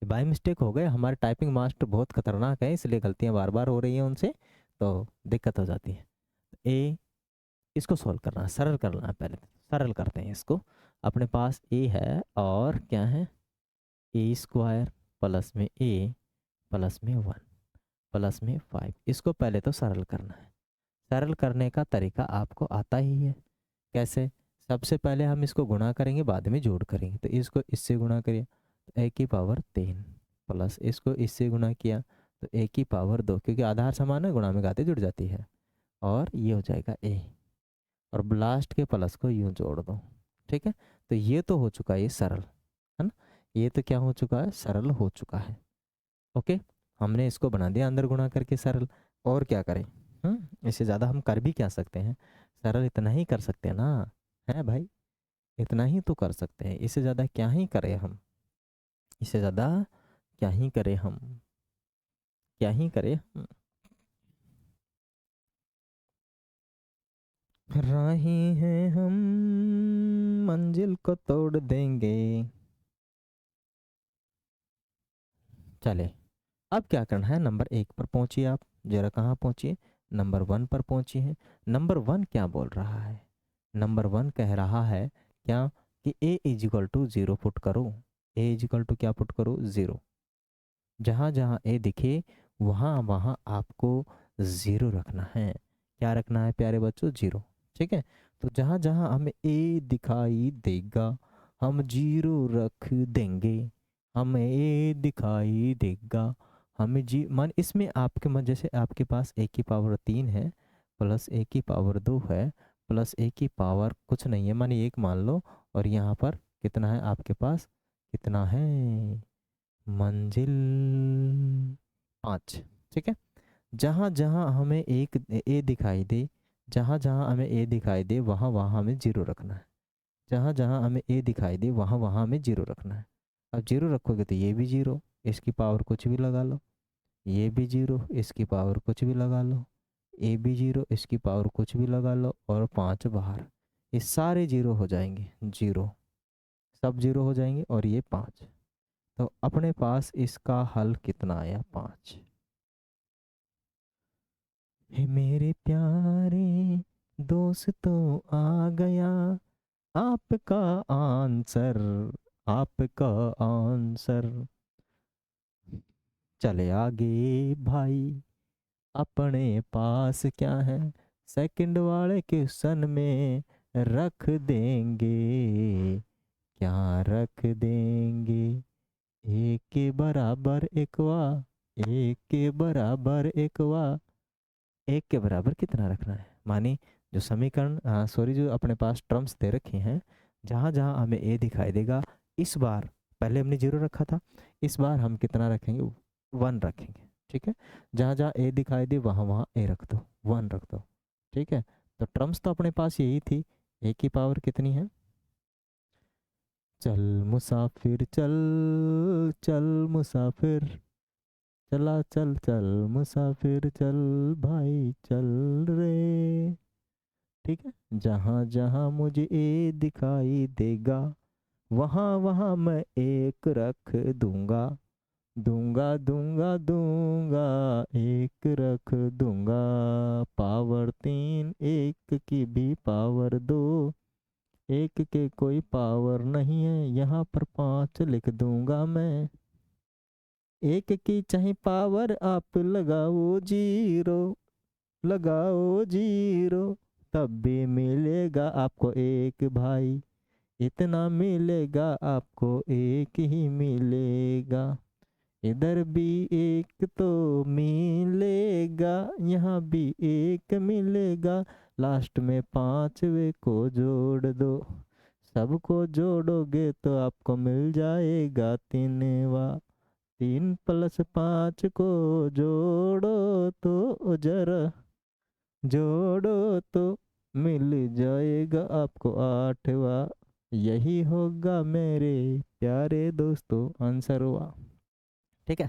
बाय मिस्टेक हो गए, हमारे टाइपिंग मास्टर बहुत खतरनाक है, इसलिए गलतियां बार बार हो रही हैं उनसे, तो दिक्कत हो जाती है। ए, इसको सॉल्व करना है, सरल करना है, पहले सरल करते हैं इसको। अपने पास ए है और क्या है, ए स्क्वायर प्लस में ए प्लस में 1 प्लस में 5, इसको पहले तो सरल करना है। सरल करने का तरीका आपको आता ही है। कैसे? सबसे पहले हम इसको गुणा करेंगे, बाद में जोड़ करेंगे। तो इसको इससे गुणा करिए तो ए की पावर 3, प्लस इसको इससे गुणा किया तो ए की पावर 2, क्योंकि आधार समान है, गुणा में घाते जुड़ जाती है, और ये हो जाएगा ए, और लास्ट के प्लस को यूं जोड़ दो। ठीक है, तो ये तो हो चुका है ये सरल, है ना। ये तो क्या हो चुका है, सरल हो चुका है। ओके, हमने इसको बना दिया अंदर गुणा करके सरल, और क्या करें? इससे ज़्यादा हम कर भी क्या सकते हैं? सरल इतना ही कर सकते हैं ना, है भाई, इतना ही तो कर सकते हैं, इससे ज़्यादा क्या ही करें हम, इससे ज़्यादा क्या ही करें हम, क्या ही करें हम। राही हैं हम, मंजिल को तोड़ देंगे। चले, अब क्या करना है, नंबर 1 पर पहुंचिए आप, जरा कहाँ पहुंचिए, नंबर 1 पर पहुंचिए। नंबर 1 क्या बोल रहा है? नंबर 1 कह रहा है क्या, कि ए इज इक्वल टू 0 पुट करो। ए इज इक्वल टू क्या पुट करो, 0। जहाँ जहाँ ए दिखे वहाँ वहाँ आपको 0 रखना है। क्या रखना है प्यारे बच्चों, 0। ठीक है, तो जहाँ जहाँ हमें ए दिखाई देगा हम 0 रख देंगे। हमें ए दिखाई देगा, हमें जी मान, इसमें आपके मन जैसे आपके पास ए की पावर 3 है, प्लस ए की पावर 2 है, प्लस ए की पावर कुछ नहीं है, मानिए 1 मान लो, और यहाँ पर कितना है आपके पास, कितना है, मंजिल 5। ठीक है, जहाँ जहाँ हमें एक ए दिखाई दे, जहाँ जहाँ हमें ए दिखाई दे वहाँ वहाँ हमें 0 रखना है। जहाँ जहाँ हमें ए दिखाई दे वहाँ वहाँ हमें 0 रखना है। अब 0 रखोगे तो ये भी 0, इसकी पावर कुछ भी लगा लो, ये भी 0, इसकी पावर कुछ भी लगा लो, ए भी 0, इसकी पावर कुछ भी लगा लो, और 5 बाहर, ये सारे 0 हो जाएंगे, 0 सब 0 हो जाएंगे, और ये 5। तो अपने पास इसका हल कितना आया, 5। हे मेरे प्यारे दोस्तों, आ गया आपका आंसर, आपका आंसर। चले आगे भाई, अपने पास क्या है, सेकंड वाले क्वेश्चन में रख देंगे, क्या रख देंगे, एक के बराबर एकवा, एक के बराबर एकवा, एक के बराबर कितना रखना है। मानी जो समीकरण सॉरी जो अपने पास टर्म्स दे रखे हैं, जहाँ जहाँ हमें ए दिखाई देगा, इस बार पहले हमने 0 रखा था, इस बार हम कितना रखेंगे, 1 रखेंगे। ठीक है, जहाँ जहाँ ए दिखाई दे वहाँ वहाँ ए रख दो, 1 रख दो। ठीक है, तो टर्म्स तो अपने पास यही थी, ए की पावर कितनी है, चल मुसाफिर चल, चल मुसाफिर, चला चल चल मुसाफिर चल भाई चल रे। ठीक है, जहाँ जहाँ मुझे ए दिखाई देगा, वहाँ वहाँ मैं एक रख दूंगा, दूंगा दूंगा दूंगा, एक रख दूंगा। पावर 3, एक की भी पावर 2, एक के कोई पावर नहीं है, यहाँ पर 5 लिख दूंगा मैं। एक की चाहे पावर आप लगाओ 0, लगाओ 0, तब भी मिलेगा आपको एक भाई, इतना मिलेगा आपको एक ही मिलेगा। इधर भी एक तो मिलेगा, यहाँ भी एक मिलेगा, लास्ट में 5वें को जोड़ दो, सबको जोड़ोगे तो आपको मिल जाएगा 3वां। 3 + 5 को जोड़ो तो जरा, जोड़ो तो मिल जाएगा आपको 8वां। यही होगा मेरे प्यारे दोस्तों आंसर हुआ। ठीक है,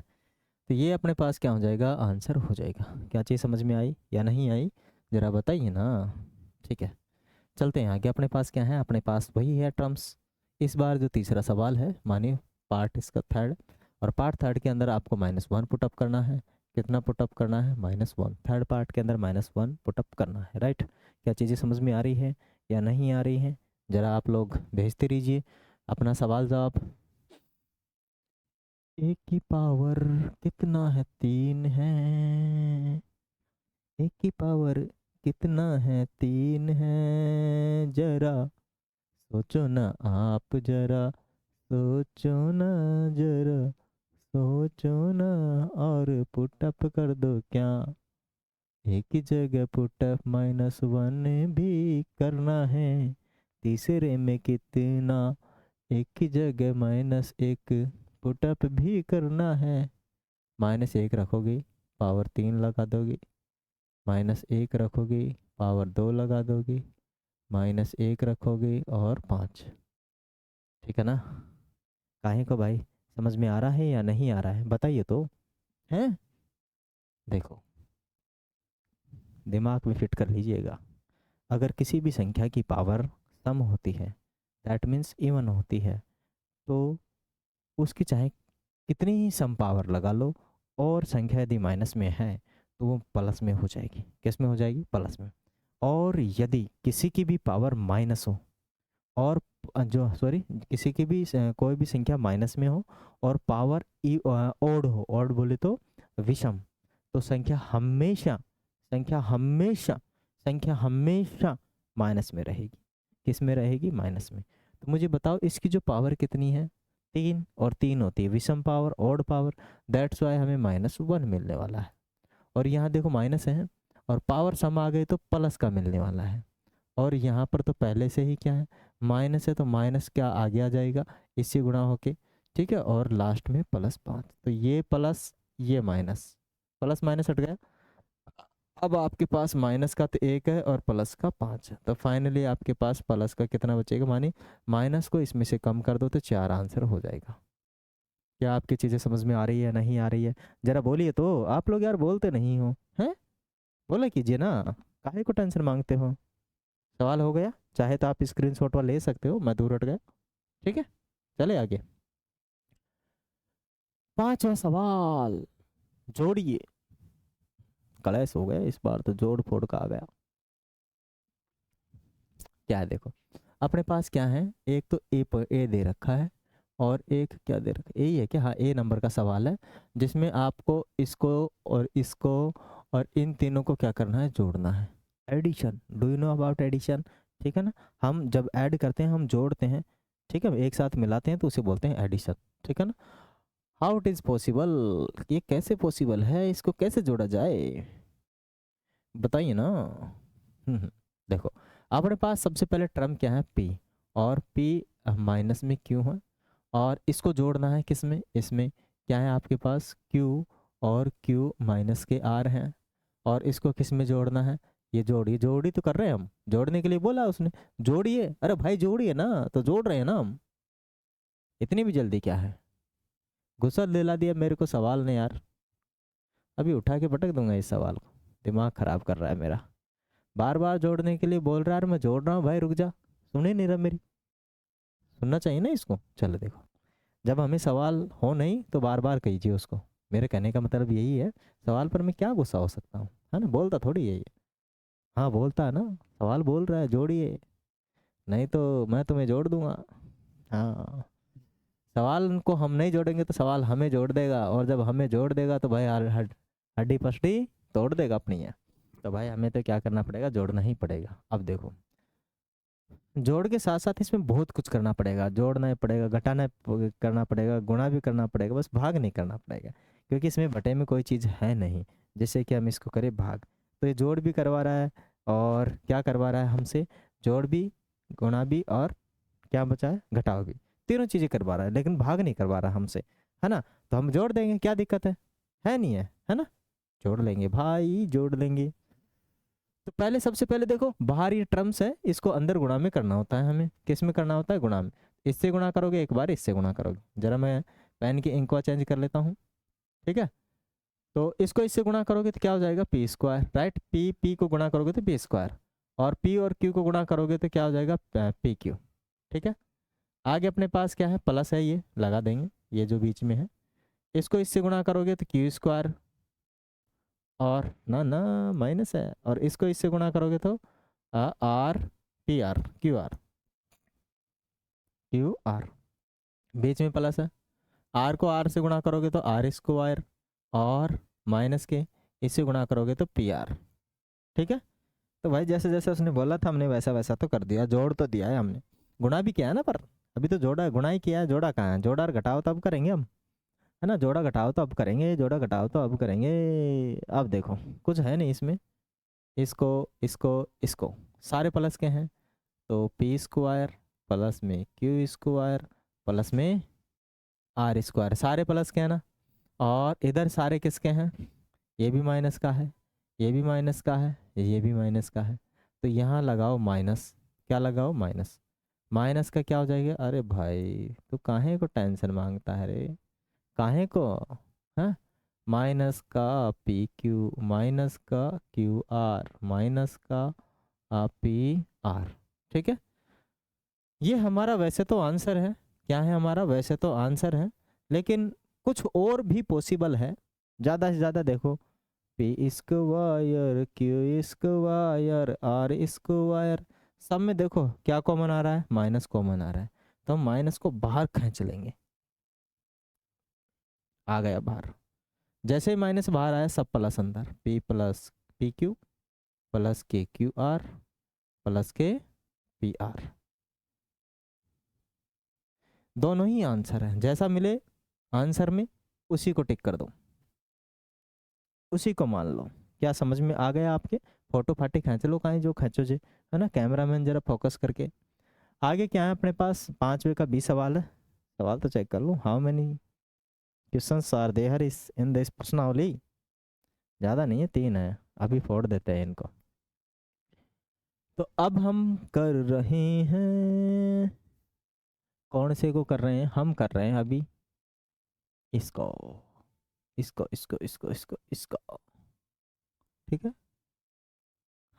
तो ये अपने पास क्या हो जाएगा, आंसर हो जाएगा। क्या चीज़ समझ में आई या नहीं आई, ज़रा बताइए ना। ठीक है, चलते हैं आगे। अपने पास क्या है, अपने पास वही है टर्म्स। इस बार जो तीसरा सवाल है, मानिए पार्ट इसका थर्ड, और पार्ट थर्ड के अंदर आपको -1 पुटअप करना है। कितना पुटअप करना है, -1। थर्ड पार्ट के अंदर -1 पुटअप करना है, राइट। क्या चीज़ें समझ में आ रही है या नहीं आ रही है, ज़रा आप लोग भेजते रहिए अपना सवाल जवाब। एक की पावर कितना है, 3 है, एक की पावर कितना है, 3 है, जरा सोचो ना आप, जरा सोचो ना, जरा सोचो ना, और पुटअप कर दो क्या, एक ही जगह पुटअप -1 भी करना है, तीसरे में कितना, एक ही जगह -1 पुटअप भी करना है। -1 रखोगे पावर 3 लगा दोगे, -1 रखोगे पावर 2 लगा दोगे, -1 रखोगे और 5। ठीक है ना, काहे को भाई, समझ में आ रहा है या नहीं आ रहा है, बताइए तो। हैं, देखो दिमाग में फिट कर लीजिएगा। अगर किसी भी संख्या की पावर सम होती है, दैट मीन्स इवन होती है, तो उसकी चाहे कितनी ही सम पावर लगा लो, और संख्या यदि माइनस में है तो वो प्लस में हो जाएगी। किस में हो जाएगी, प्लस में। और यदि किसी की भी पावर माइनस हो, और जो सॉरी किसी की भी कोई भी संख्या माइनस में हो और पावर ओड हो, ओड बोले तो विषम, तो संख्या हमेशा माइनस में रहेगी। किस में रहेगी, माइनस में। तो मुझे बताओ इसकी जो पावर कितनी है, 3, और 3 होती है विषम power, odd power, that's why हमें -1 मिलने वाला है। और यहाँ देखो माइनस है, और पावर सम आ गई तो प्लस का मिलने वाला है। और यहाँ पर तो पहले से ही क्या है, माइनस है, तो माइनस क्या आगे आ जाएगा, इससे गुणा होके। ठीक है, और लास्ट में +5, तो ये प्लस ये माइनस, प्लस माइनस हट गया। अब आपके पास माइनस का तो 1 है और प्लस का 5 है, तो फाइनली आपके पास प्लस का कितना बचेगा, मानी माइनस को इसमें से कम कर दो तो 4 आंसर हो जाएगा। क्या आपकी चीज़ें समझ में आ रही है, नहीं आ रही है, ज़रा बोलिए तो। आप लोग यार बोलते नहीं हो, हैं, बोला कीजिए ना, काहे को टेंशन मांगते हो। सवाल हो गया, चाहे तो आप स्क्रीनशॉट वाला ले सकते हो, मैं दूर हट गया। ठीक है, चले आगे। 5वां सवाल, जोड़िए। कलेश हो गया इस बार तो, जोड़ फोड़ का आ गया। क्या है देखो, अपने पास क्या है, एक तो ए दे रखा है, और एक क्या दे रखा है, ए है क्या, हाँ ए नंबर का सवाल है, जिसमें आपको इसको और इसको और इन तीनों को क्या करना है, जोड़ना है। Addition, do you know about addition? ठीक है ना, हम जब ऐड करते हैं, हम जोड़ते हैं, ठीक है, एक साथ मिलाते हैं तो उसे बोलते हैं एडिशन। ठीक है ना, हाउ इट इज़ पॉसिबल, ये कैसे पॉसिबल है, इसको कैसे जोड़ा जाए, बताइए ना। देखो, अपने पास सबसे पहले टर्म क्या है, पी, और पी माइनस में क्यू है, और इसको जोड़ना है किस में, इसमें क्या है आपके पास, क्यू, और क्यू माइनस के आर हैं, और इसको किस में जोड़ना है, ये जोड़िए, जोड़ी तो कर रहे हैं हम, जोड़ने के लिए बोला उसने, जोड़िए, अरे भाई जोड़िए ना, तो जोड़ रहे हैं ना हम, इतनी भी जल्दी क्या है, गुस्सा दिला दिया मेरे को सवाल ने यार, अभी उठा के पटक दूंगा इस सवाल को, दिमाग खराब कर रहा है मेरा, बार बार जोड़ने के लिए बोल रहा है, मैं जोड़ रहा हूँ भाई, रुक जा, सुन ही नहीं रहा मेरी, सुनना चाहिए ना इसको। चलो देखो, जब हमें सवाल हो नहीं तो बार बार कीजिए उसको, मेरे कहने का मतलब यही है, सवाल पर मैं क्या गुस्सा हो सकता हूँ, है ना, बोलता थोड़ी है ये, हाँ बोलता है ना, सवाल बोल रहा है जोड़िए, नहीं तो मैं तुम्हें जोड़ दूंगा। हाँ, सवाल को हम नहीं जोड़ेंगे तो सवाल हमें जोड़ देगा, और जब हमें जोड़ देगा तो भाई हड्डी पसड़ी तोड़ देगा अपनी है, तो भाई हमें तो क्या करना पड़ेगा, जोड़ना ही पड़ेगा। अब देखो, जोड़ के साथ साथ इसमें बहुत कुछ करना पड़ेगा, जोड़ना ही पड़ेगा, घटाना करना पड़ेगा, गुणा भी करना पड़ेगा, बस भाग नहीं करना पड़ेगा, क्योंकि इसमें बटे में कोई चीज़ है नहीं, जैसे कि हम इसको करें भाग, तो ये जोड़ भी करवा रहा है, और क्या करवा रहा है हमसे, जोड़ भी, गुणा भी, और क्या बचा है, घटाव भी, तीनों चीज़ें करवा रहा है, लेकिन भाग नहीं करवा रहा हमसे, है ना, तो हम जोड़ देंगे, क्या दिक्कत है नहीं है ना, जोड़ लेंगे भाई, जोड़ लेंगे। तो पहले, सबसे पहले देखो, बाहर ये टर्म्स है, इसको अंदर गुणा में करना होता है, हमें किस में करना होता है, गुणा में, इससे गुणा करोगे एक बार, इससे गुणा करोगे, जरा मैं पेन की इंक को चेंज कर लेता हूँ, ठीक है, तो इसको इससे गुणा करोगे तो क्या हो जाएगा, P square, right, P P को गुणा करोगे तो पी स्क्वायर, और पी और क्यू को गुणा करोगे तो क्या हो जाएगा, पी क्यू। ठीक है, आगे अपने पास क्या है, प्लस है, ये लगा देंगे, ये जो बीच में है, इसको इससे गुणा करोगे तो क्यू स्क्वायर, और ना ना माइनस है, और इसको इससे गुणा करोगे तो R P R Q R, बीच में प्लस है, आर को आर से गुणा करोगे तो आर स्क्वायर, और माइनस के इससे गुणा करोगे तो पी आर। ठीक है, तो भाई जैसे जैसे उसने बोला था हमने वैसा वैसा तो कर दिया, जोड़ तो दिया है हमने, गुणा भी किया है ना, पर अभी तो जोड़ा, गुणा ही किया है, जोड़ा कहाँ है, जोड़ा और घटाओ तो अब करेंगे हम, है ना, जोड़ा घटाओ तो अब करेंगे, जोड़ा घटाओ तो अब करेंगे। अब देखो, कुछ है नहीं इसमें, इसको इसको इसको सारे प्लस के हैं, तो पी स्क्वायर प्लस में क्यू स्क्वायर प्लस में आर स्क्वायर, सारे प्लस के हैं ना, और इधर सारे किसके हैं, ये भी माइनस का है, ये भी माइनस का है, ये भी माइनस का है, तो यहाँ लगाओ माइनस, क्या लगाओ, माइनस, माइनस का क्या हो जाएगा, अरे भाई तू काहे को टेंशन मांगता है रे, काहे को, हाँ, माइनस का पी क्यू, माइनस का क्यू आर, माइनस का पी आर। ठीक है, ये हमारा वैसे तो आंसर है, क्या है हमारा, वैसे तो आंसर है, लेकिन कुछ और भी पॉसिबल है, ज़्यादा से ज़्यादा देखो, P square Q square R square, सब में देखो क्या कॉमन आ रहा है, माइनस कॉमन आ रहा है, तो हम माइनस को बाहर खींच लेंगे, आ गया बाहर, जैसे ही माइनस बाहर आया सब प्लस अंदर, P plus P Q plus के क्यू आर प्लस के पी आर, दोनों ही आंसर है, जैसा मिले आंसर में उसी को टिक कर दो, उसी को मान लो। क्या समझ में आ गया आपके, फोटो फाटे खींच लो, कहीं जो खींचो जे, है ना, कैमरामैन जरा फोकस करके। आगे क्या है अपने पास, 5वें का 20 सवाल है, सवाल तो चेक कर लूँ, how many questions are there is in this प्रश्नावली, ज़्यादा नहीं है, 3 है, अभी फोड़ देते हैं इनको। तो अब हम कर रहे हैं, कौन से को कर रहे हैं, हम कर रहे हैं अभी इसको, इसको, ठीक है,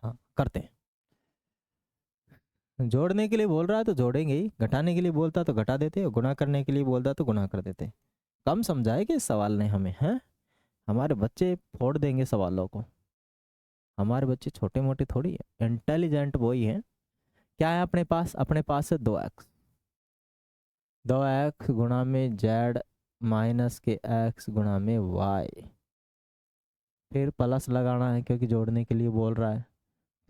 हाँ करते हैं, जोड़ने के लिए बोल रहा है तो जोड़ेंगे ही, घटाने के लिए बोलता तो घटा देते, और गुणा करने के लिए बोलता तो गुणा कर देते, कम समझाए कि इस सवाल ने हमें, हैं, हमारे बच्चे फोड़ देंगे सवालों को, हमारे बच्चे छोटे मोटे थोड़ी है, इंटेलिजेंट वही है। क्या है अपने पास है 2x, 2x गुणा में जेड माइनस के x गुणा में y, फिर प्लस लगाना है क्योंकि जोड़ने के लिए बोल रहा है,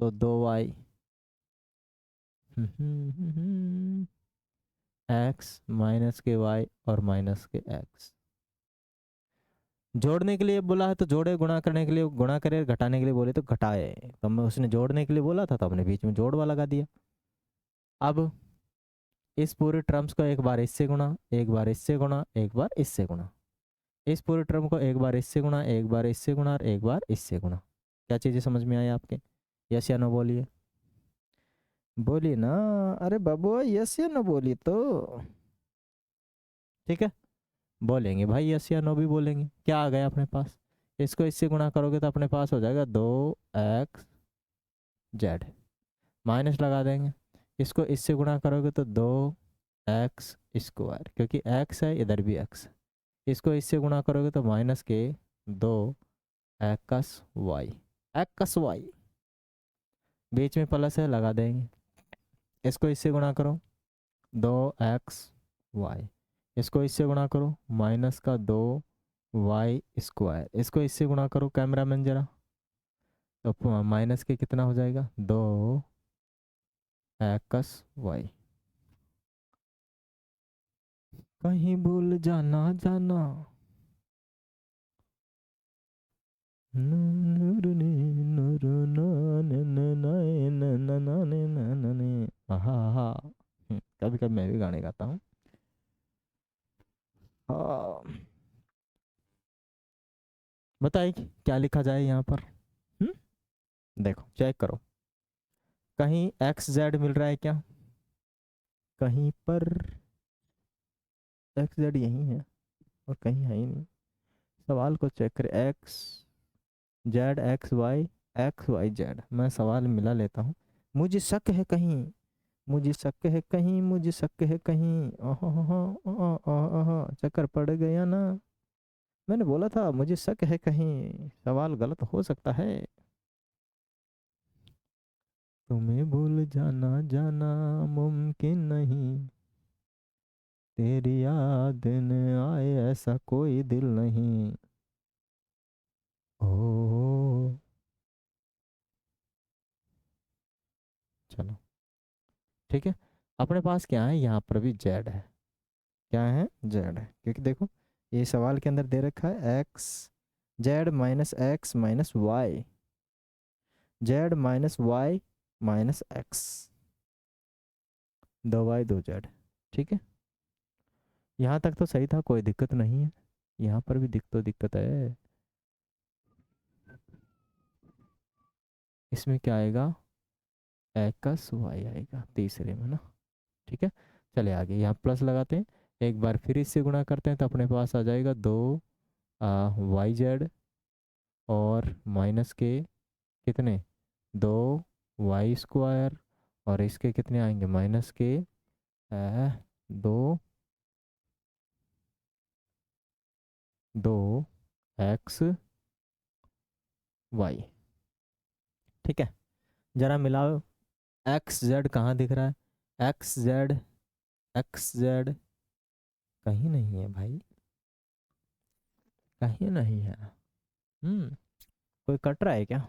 तो 2y एक्स माइनस के वाई और माइनस के एक्स। जोड़ने के लिए बोला है तो जोड़े, गुणा करने के लिए गुणा करे, घटाने के लिए बोले तो घटाए। तो मैं उसने जोड़ने के लिए बोला था तो हमने बीच में जोड़ वाला लगा दिया। अब इस पूरे टर्म्स को एक बार इससे गुणा, एक बार इससे गुणा, एक बार इससे गुणा। इस पूरे टर्म को एक बार इससे गुणा, एक बार इससे गुणा और एक बार इससे गुणा। क्या चीज़ें समझ में आई आपके? यस या नो बोलिए, बोलिए ना। अरे बाबू यस या नो बोलिए तो। ठीक है, बोलेंगे भाई यस या नो भी बोलेंगे। क्या आ गया अपने पास? इसको इससे गुणा करोगे तो अपने पास हो जाएगा 2x z, माइनस लगा देंगे। इसको इससे गुणा करोगे तो 2x² क्योंकि x है, इधर भी x है। इसको इससे गुणा करोगे तो माइनस के 2x y, बीच में प्लस है लगा देंगे। इसको इससे गुणा करो 2xy, इसको इससे गुणा करो माइनस का 2y²। इसको इससे गुणा करो कैमरा मैन जरा, तो माइनस के कितना हो जाएगा 2xy। कहीं भूल जाना जाना। कभी कभी मैं भी गाने गाता हूँ। बताइए क्या लिखा जाए यहाँ पर? देखो चेक करो, कहीं एक्स जेड मिल रहा है क्या? कहीं पर एक्स जेड यही है और कहीं है ही नहीं। सवाल को चेक करें, X Z X Y Z. मैं सवाल मिला लेता हूँ। मुझे शक है कहीं, मुझे शक है कहीं, मुझे शक है कहीं। चक्कर पड़ गया ना। मैंने बोला था मुझे शक है कहीं, सवाल गलत हो सकता है। तुम्हें भूल जाना जाना मुमकिन नहीं, तेरी याद न आए ऐसा कोई दिल नहीं। ओ चलो ठीक है, अपने पास क्या है यहाँ पर भी जेड है। क्या है? जेड है, क्योंकि देखो ये सवाल के अंदर दे रखा है X Z minus X minus Y, Z minus Y minus X, 2y 2z। ठीक है, यहाँ तक तो सही था, कोई दिक्कत नहीं है। यहाँ पर भी दिक्कत है। इसमें क्या आएगा? एक्स वाई आएगा तीसरे में ना। ठीक है, चले आगे, यहाँ प्लस लगाते हैं। एक बार फिर इससे गुणा करते हैं तो अपने पास आ जाएगा 2y z और माइनस के कितने 2y²। और इसके कितने आएंगे माइनस के 2x ठीक है, जरा मिलाओ। एक्स जेड कहाँ दिख रहा है? एक्स जेड कहीं नहीं है भाई, कहीं नहीं है। कोई कट रहा है क्या?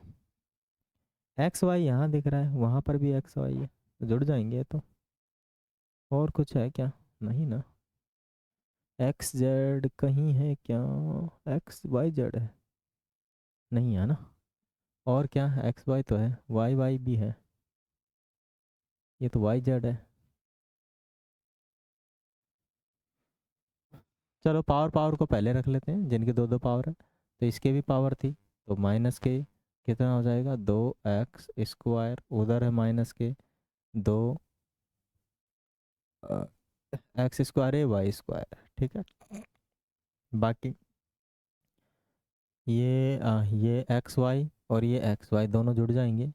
एक्स वाई यहाँ दिख रहा है, वहाँ पर भी एक्स वाई है, तो जुड़ जाएंगे तो। और कुछ है क्या? नहीं ना। एक्स जेड कहीं है क्या? एक्स वाई जेड है, नहीं है ना। और क्या? एक्स वाई तो है, वाई वाई भी है, ये तो वाई जेड है। चलो पावर पावर को पहले रख लेते हैं, जिनके दो दो पावर है। तो इसके भी पावर थी, तो माइनस के कितना हो जाएगा 2x², उधर है माइनस के 2x² है y²। ठीक है, बाकी ये एक्स वाई और ये एक्स वाई दोनों जुड़ जाएंगे।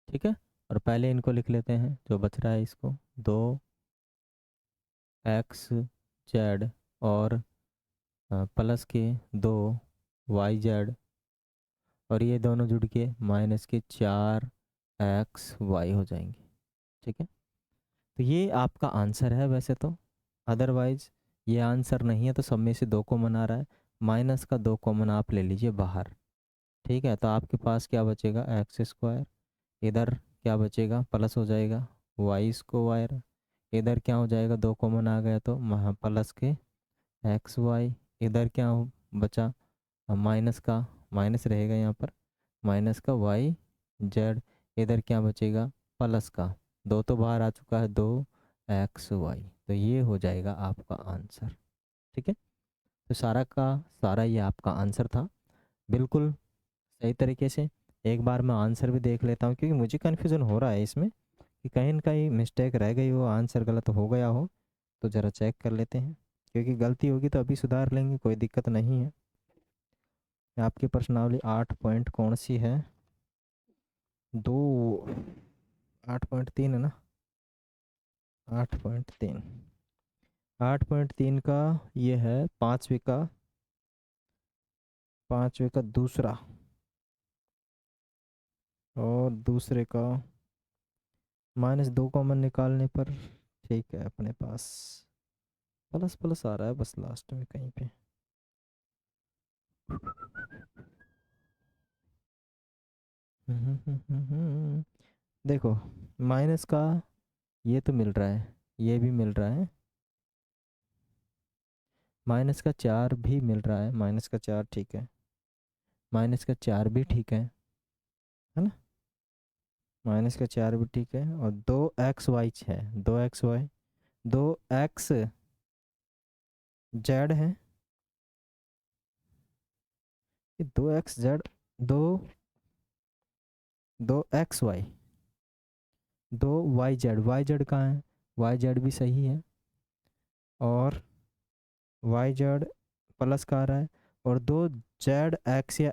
ठीक है, और पहले इनको लिख लेते हैं जो बच रहा है इसको, 2x z और प्लस के 2y z, और ये दोनों जुड़ के माइनस के 4xy हो जाएंगे। ठीक है, तो ये आपका आंसर है वैसे तो, अदरवाइज ये आंसर नहीं है। तो सब में से 2 कॉमन आ रहा है, माइनस का 2 कॉमन आप ले लीजिए बाहर। ठीक है, तो आपके पास क्या बचेगा? x², इधर क्या बचेगा, प्लस हो जाएगा वाई स्क्वायर, इधर क्या हो जाएगा, 2 कॉमन आ गया तो वहाँ प्लस के एक्स वाई, इधर क्या बचा, माइनस का, माइनस रहेगा यहाँ पर, माइनस का वाई जेड, इधर क्या बचेगा, प्लस का, 2 तो बाहर आ चुका है, 2 एक्स वाई। तो ये हो जाएगा आपका आंसर। ठीक है, तो सारा का सारा ये आपका आंसर था, बिल्कुल सही तरीके से। एक बार मैं आंसर भी देख लेता हूँ, क्योंकि मुझे कन्फ्यूज़न हो रहा है इसमें कि कहीं ना कहीं मिस्टेक रह गई हो, आंसर गलत हो गया हो, तो ज़रा चेक कर लेते हैं। क्योंकि गलती होगी तो अभी सुधार लेंगे, कोई दिक्कत नहीं है। आपकी प्रश्नावली 8 पॉइंट कौन सी है, 2, 8.3 है ना, 8.3, 8.3 का ये है पाँचवे का दूसरा, और दूसरे का -2 कॉमन निकालने पर ठीक है अपने पास प्लस प्लस आ रहा है बस लास्ट में कहीं पे। देखो, माइनस का ये तो मिल रहा है, ये भी मिल रहा है, -4 भी मिल रहा है, -4 ठीक है, -4 भी ठीक है ना, -4 भी ठीक है, और 2xy है, 2xy, 2xz है, ये 2xz, दो 2xy, 2yz, yz कहाँ है, yz भी सही है, और yz प्लस का आ रहा है, और 2zx या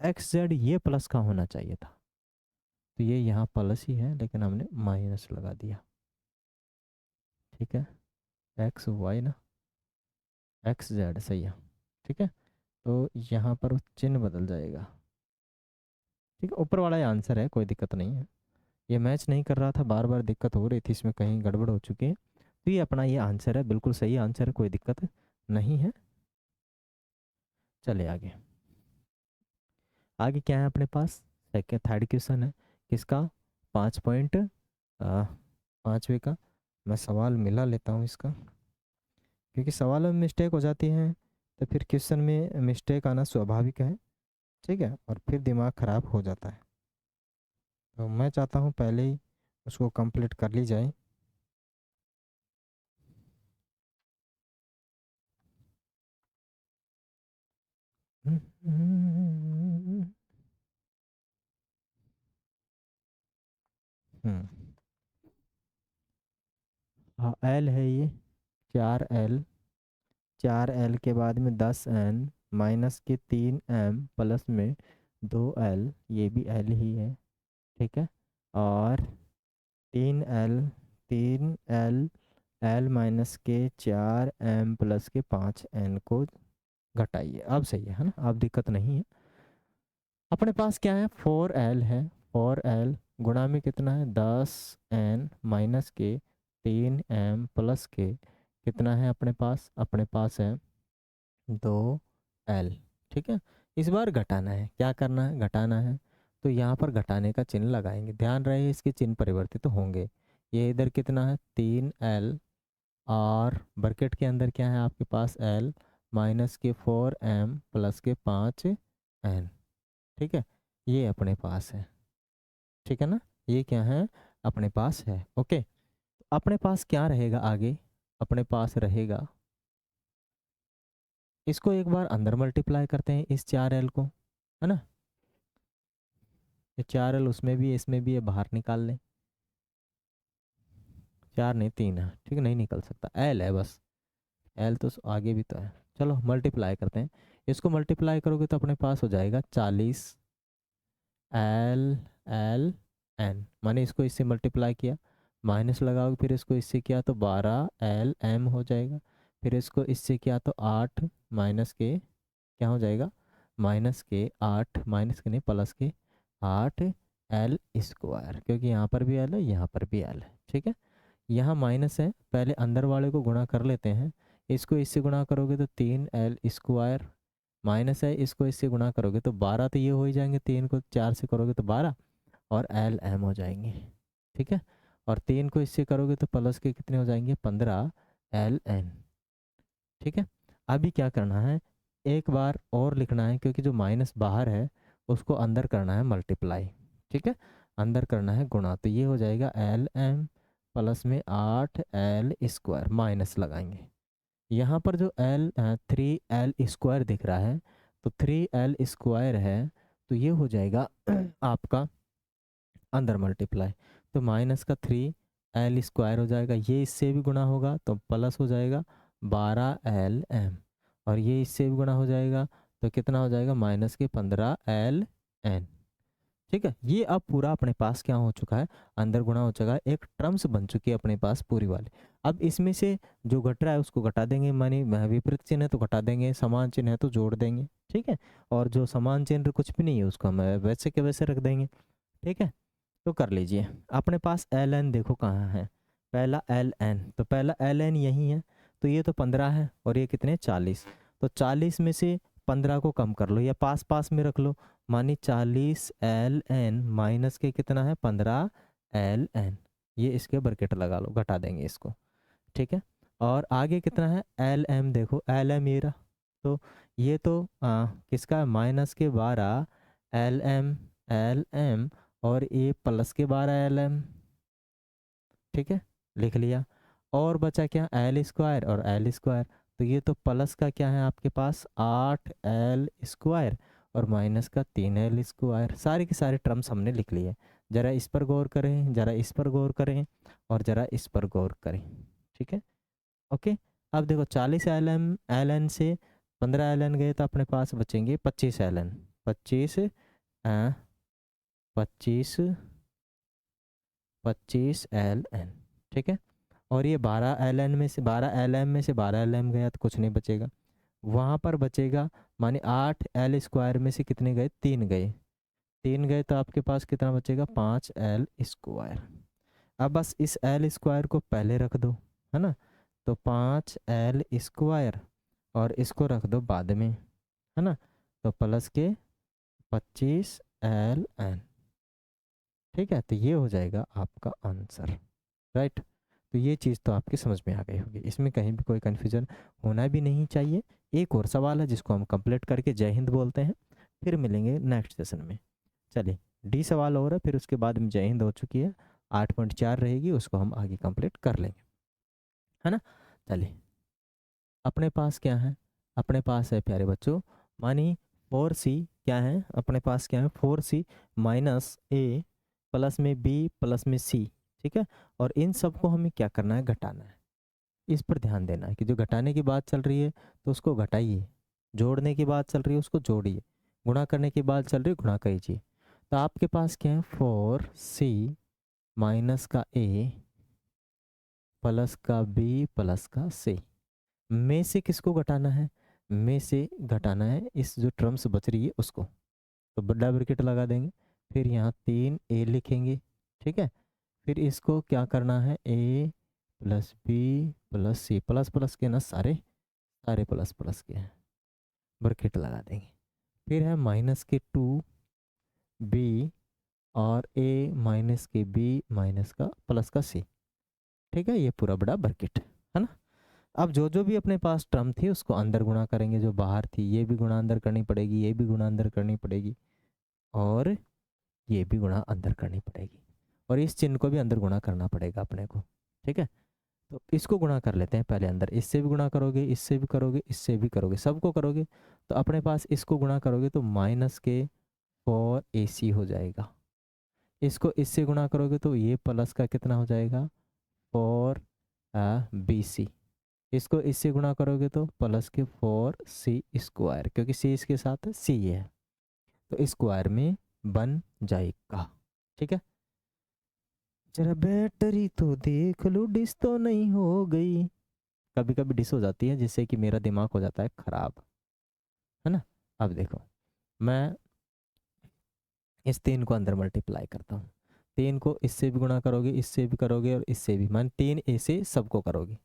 xz ये प्लस का होना चाहिए था, तो ये यहाँ प्लस ही है लेकिन हमने माइनस लगा दिया। ठीक है, एक्स वाई ना, एक्स जेड सही है। ठीक है, तो यहाँ पर चिन्ह बदल जाएगा। ठीक है, ऊपर वाला ही आंसर है, कोई दिक्कत नहीं है। ये मैच नहीं कर रहा था, बार बार दिक्कत हो रही थी, इसमें कहीं गड़बड़ हो चुकी है, तो ये अपना ये आंसर है, बिल्कुल सही आंसर है, कोई दिक्कत नहीं है। चले आगे, आगे क्या है अपने पास, सेकेंड थर्ड क्वेश्चन है किसका, 5 पॉइंट 5वें का। मैं सवाल मिला लेता हूँ इसका, क्योंकि सवालों में मिस्टेक हो जाती है तो फिर क्वेश्चन में मिस्टेक आना स्वाभाविक है। ठीक है, और फिर दिमाग ख़राब हो जाता है, तो मैं चाहता हूँ पहले ही उसको कंप्लीट कर ली जाए। हम्म, हाँ एल है ये, 4L, 4L के बाद में 10N, माइनस के 3M, प्लस में 2L, ये भी L ही है। ठीक है, और 3L, 3L, L माइनस के 4M प्लस के 5N को घटाइए, अब सही है ना, अब दिक्कत नहीं है। अपने पास क्या है, 4L है, 4L गुणा में कितना है, 10N माइनस के 3M प्लस के कितना है अपने पास है 2L। ठीक है, इस बार घटाना है, क्या करना है, घटाना है, तो यहाँ पर घटाने का चिन्ह लगाएंगे, ध्यान रहे इसके चिन्ह परिवर्तित तो होंगे। ये इधर कितना है 3L, और ब्रैकेट के अंदर क्या है आपके पास L माइनस के 4M प्लस के 5N। ठीक है, ये अपने पास है। ठीक है ना, ये क्या है अपने पास है। ओके, तो अपने पास क्या रहेगा आगे, अपने पास रहेगा, इसको एक बार अंदर मल्टीप्लाई करते हैं इस 4L को, है ना, ये 4L उसमें भी है इसमें भी है, बाहर निकाल लें, 4 नहीं 3 है, ठीक है, नहीं निकल सकता, L है बस, L तो आगे भी तो है। चलो मल्टीप्लाई करते हैं, इसको मल्टीप्लाई करोगे तो अपने पास हो जाएगा 40 L मैंने इसको इससे मल्टीप्लाई किया, माइनस लगाओगे, फिर इसको इससे किया तो 12LM हो जाएगा, फिर इसको इससे किया तो 8 माइनस के क्या हो जाएगा, माइनस के 8, माइनस के नहीं प्लस के 8L स्क्वायर, क्योंकि यहाँ पर भी L है यहाँ पर भी L है। ठीक है, यहाँ माइनस है, पहले अंदर वाले को गुणा कर लेते हैं, इसको इससे गुणा करोगे तो 3L स्क्वायर, माइनस है, इसको इससे गुणा करोगे तो 12, तो ये हो ही जाएंगे, 3 को 4 से करोगे तो 12 और एल एम हो जाएंगे। ठीक है, और 3 को इससे करोगे तो प्लस के कितने हो जाएंगे, 15 एल एन। ठीक है, अभी क्या करना है, एक बार और लिखना है, क्योंकि जो माइनस बाहर है उसको अंदर करना है मल्टीप्लाई। ठीक है, अंदर करना है गुणा, तो ये हो जाएगा एल एम प्लस में 8 एल स्क्वायर, माइनस लगाएंगे। यहाँ पर जो एल 3 एल स्क्वायर दिख रहा है, तो 3 एल स्क्वायर है, तो ये हो जाएगा आपका अंदर मल्टीप्लाई, तो माइनस का 3 एल स्क्वायर हो जाएगा, ये इससे भी गुणा होगा तो प्लस हो जाएगा 12 एल एम, और ये इससे भी गुणा हो जाएगा तो कितना हो जाएगा, माइनस के 15 एल एन। ठीक है, ये अब पूरा अपने पास क्या हो चुका है, अंदर गुणा हो चुका है, एक टर्म्स बन चुकी है अपने पास पूरी वाली। अब इसमें से जो घट रहा है उसको घटा देंगे, मानी विपरीत चिन्ह है तो घटा देंगे, समान चिन्ह है तो जोड़ देंगे। ठीक है, और जो समान चिन्ह कुछ भी नहीं है उसको हम वैसे के वैसे रख देंगे। ठीक है, तो कर लीजिए, अपने पास एल एन देखो कहाँ है, पहला एल एन, तो पहला एल एन यही है, तो ये तो 15 है और ये कितने 40, तो 40 में से 15 को कम कर लो या पास पास में रख लो, मानी 40 एल एन माइनस के कितना है 15 एल एन, ये इसके ब्रैकेट लगा लो, घटा देंगे इसको। ठीक है, और आगे कितना है एल एम, देखो एल एम ये रहा, तो ये तो किसका माइनस के 12 एल एम और ये प्लस के 12 एल एम। ठीक है, लिख लिया, और बचा क्या एल स्क्वायर और एल स्क्वायर, तो ये तो प्लस का क्या है आपके पास 8 एल स्क्वायर और माइनस का 3 एल स्क्वायर, सारे के सारे टर्म्स हमने लिख लिए। ज़रा इस पर गौर करें, ज़रा इस पर गौर करें और ज़रा इस पर गौर करें। ठीक है, ओके, अब देखो 40 एल एन से 15 एल एन गए तो अपने पास बचेंगे 25 एल एन, 25 25 25 एल एन। ठीक है, और ये 12 एल एन में से 12 एल एम में से 12 एल एम गया तो कुछ नहीं बचेगा, वहाँ पर बचेगा, माने 8 एल स्क्वायर में से कितने गए, 3 गए, 3 गए तो आपके पास कितना बचेगा 5 एल स्क्वायर। अब बस इस एल स्क्वायर को पहले रख दो, है ना, तो 5 एल स्क्वायर और इसको रख दो बाद में, है ना, तो प्लस के 25 एल एन। ठीक है, तो ये हो जाएगा आपका आंसर, राइट। तो ये चीज़ तो आपकी समझ में आ गई होगी, इसमें कहीं भी कोई कन्फ्यूजन होना भी नहीं चाहिए। एक और सवाल है जिसको हम कंप्लीट करके जय हिंद बोलते हैं, फिर मिलेंगे नेक्स्ट सेशन में। चलिए, डी सवाल और है, फिर उसके बाद में जय हिंद हो चुकी है, 8.4 रहेगी, उसको हम आगे कंप्लीट कर लेंगे, है ना। चलिए, अपने पास क्या है, अपने पास है प्यारे बच्चों, मानी 4c क्या है, अपने पास क्या है 4c माइनस ए प्लस में बी प्लस में सी। ठीक है, और इन सब को हमें क्या करना है, घटाना है। इस पर ध्यान देना है कि जो घटाने की बात चल रही है तो उसको घटाइए, जोड़ने की बात चल रही है उसको जोड़िए, गुणा करने की बात चल रही है गुणा कीजिए। तो आपके पास क्या है 4c माइनस का ए प्लस का बी प्लस का सी, में से किसको घटाना है, में से घटाना है इस जो टर्म्स बच रही है उसको, तो बड़ा ब्रैकेट लगा देंगे, फिर यहाँ 3 ए लिखेंगे। ठीक है, फिर इसको क्या करना है, ए प्लस बी प्लस सी, प्लस प्लस के ना सारे सारे प्लस प्लस के हैं, ब्रैकेट लगा देंगे। फिर है माइनस के 2 बी और ए माइनस के बी माइनस का प्लस का सी। ठीक है, ये पूरा बड़ा ब्रैकेट है ना। अब जो जो भी अपने पास टर्म थी उसको अंदर गुणा करेंगे, जो बाहर थी ये भी गुणा अंदर करनी पड़ेगी, ये भी गुणा अंदर करनी पड़ेगी और ये भी गुणा अंदर करनी पड़ेगी, और इस चिन्ह को भी अंदर गुणा करना पड़ेगा अपने को। ठीक है, तो इसको गुणा कर लेते हैं पहले अंदर, इससे भी गुणा करोगे, इससे भी करोगे, इससे भी करोगे, सबको करोगे तो अपने पास इसको गुणा करोगे तो माइनस के 4ac हो जाएगा, इसको इससे गुणा करोगे तो ये प्लस का कितना हो जाएगा 4bc, इसको इससे गुणा करोगे तो प्लस के 4c स्क्वायर, क्योंकि c इसके साथ c है तो स्क्वायर में बन जाएगा। ठीक है, जरा बैटरी तो देख लो, डिस तो नहीं हो गई, कभी कभी डिस हो जाती है जिससे कि मेरा दिमाग हो जाता है खराब, है ना। अब देखो, मैं इस 3 को अंदर मल्टीप्लाई करता हूँ, 3 को इससे भी गुणा करोगे, इससे भी करोगे और इससे भी, मान 3a से सबको करोगे,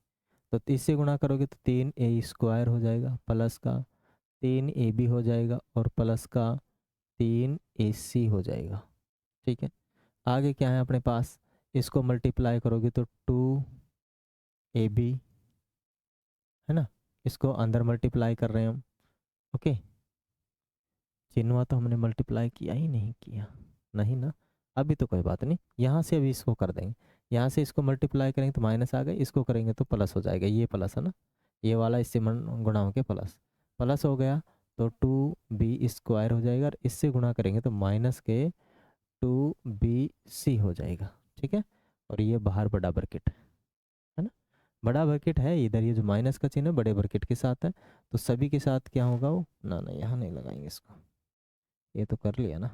तो इससे गुणा करोगे तो 3a स्क्वायर हो जाएगा प्लस का 3AB हो जाएगा और प्लस का 3AC हो जाएगा। ठीक है, आगे क्या है अपने पास, इसको मल्टीप्लाई करोगे तो 2AB है ना, इसको अंदर मल्टीप्लाई कर रहे हैं हम। ओके, चिन्हवा तो हमने मल्टीप्लाई किया ही नहीं किया, नहीं ना, अभी तो कोई बात नहीं, यहाँ से अभी इसको कर देंगे, यहाँ से इसको मल्टीप्लाई करेंगे तो माइनस आ गए, इसको करेंगे तो प्लस हो जाएगा, ये प्लस है ना, ये वाला इससे गुणा होके प्लस प्लस हो गया, तो 2B² हो जाएगा, और इससे गुणा करेंगे तो माइनस के 2BC हो जाएगा। ठीक है, और ये बाहर बड़ा ब्रैकेट है ना, बड़ा ब्रैकेट है इधर, ये जो माइनस का चिन्ह है बड़े ब्रैकेट के साथ है, तो सभी के साथ क्या होगा वो, ना ना यहाँ नहीं लगाएंगे इसको, ये तो कर लिया ना।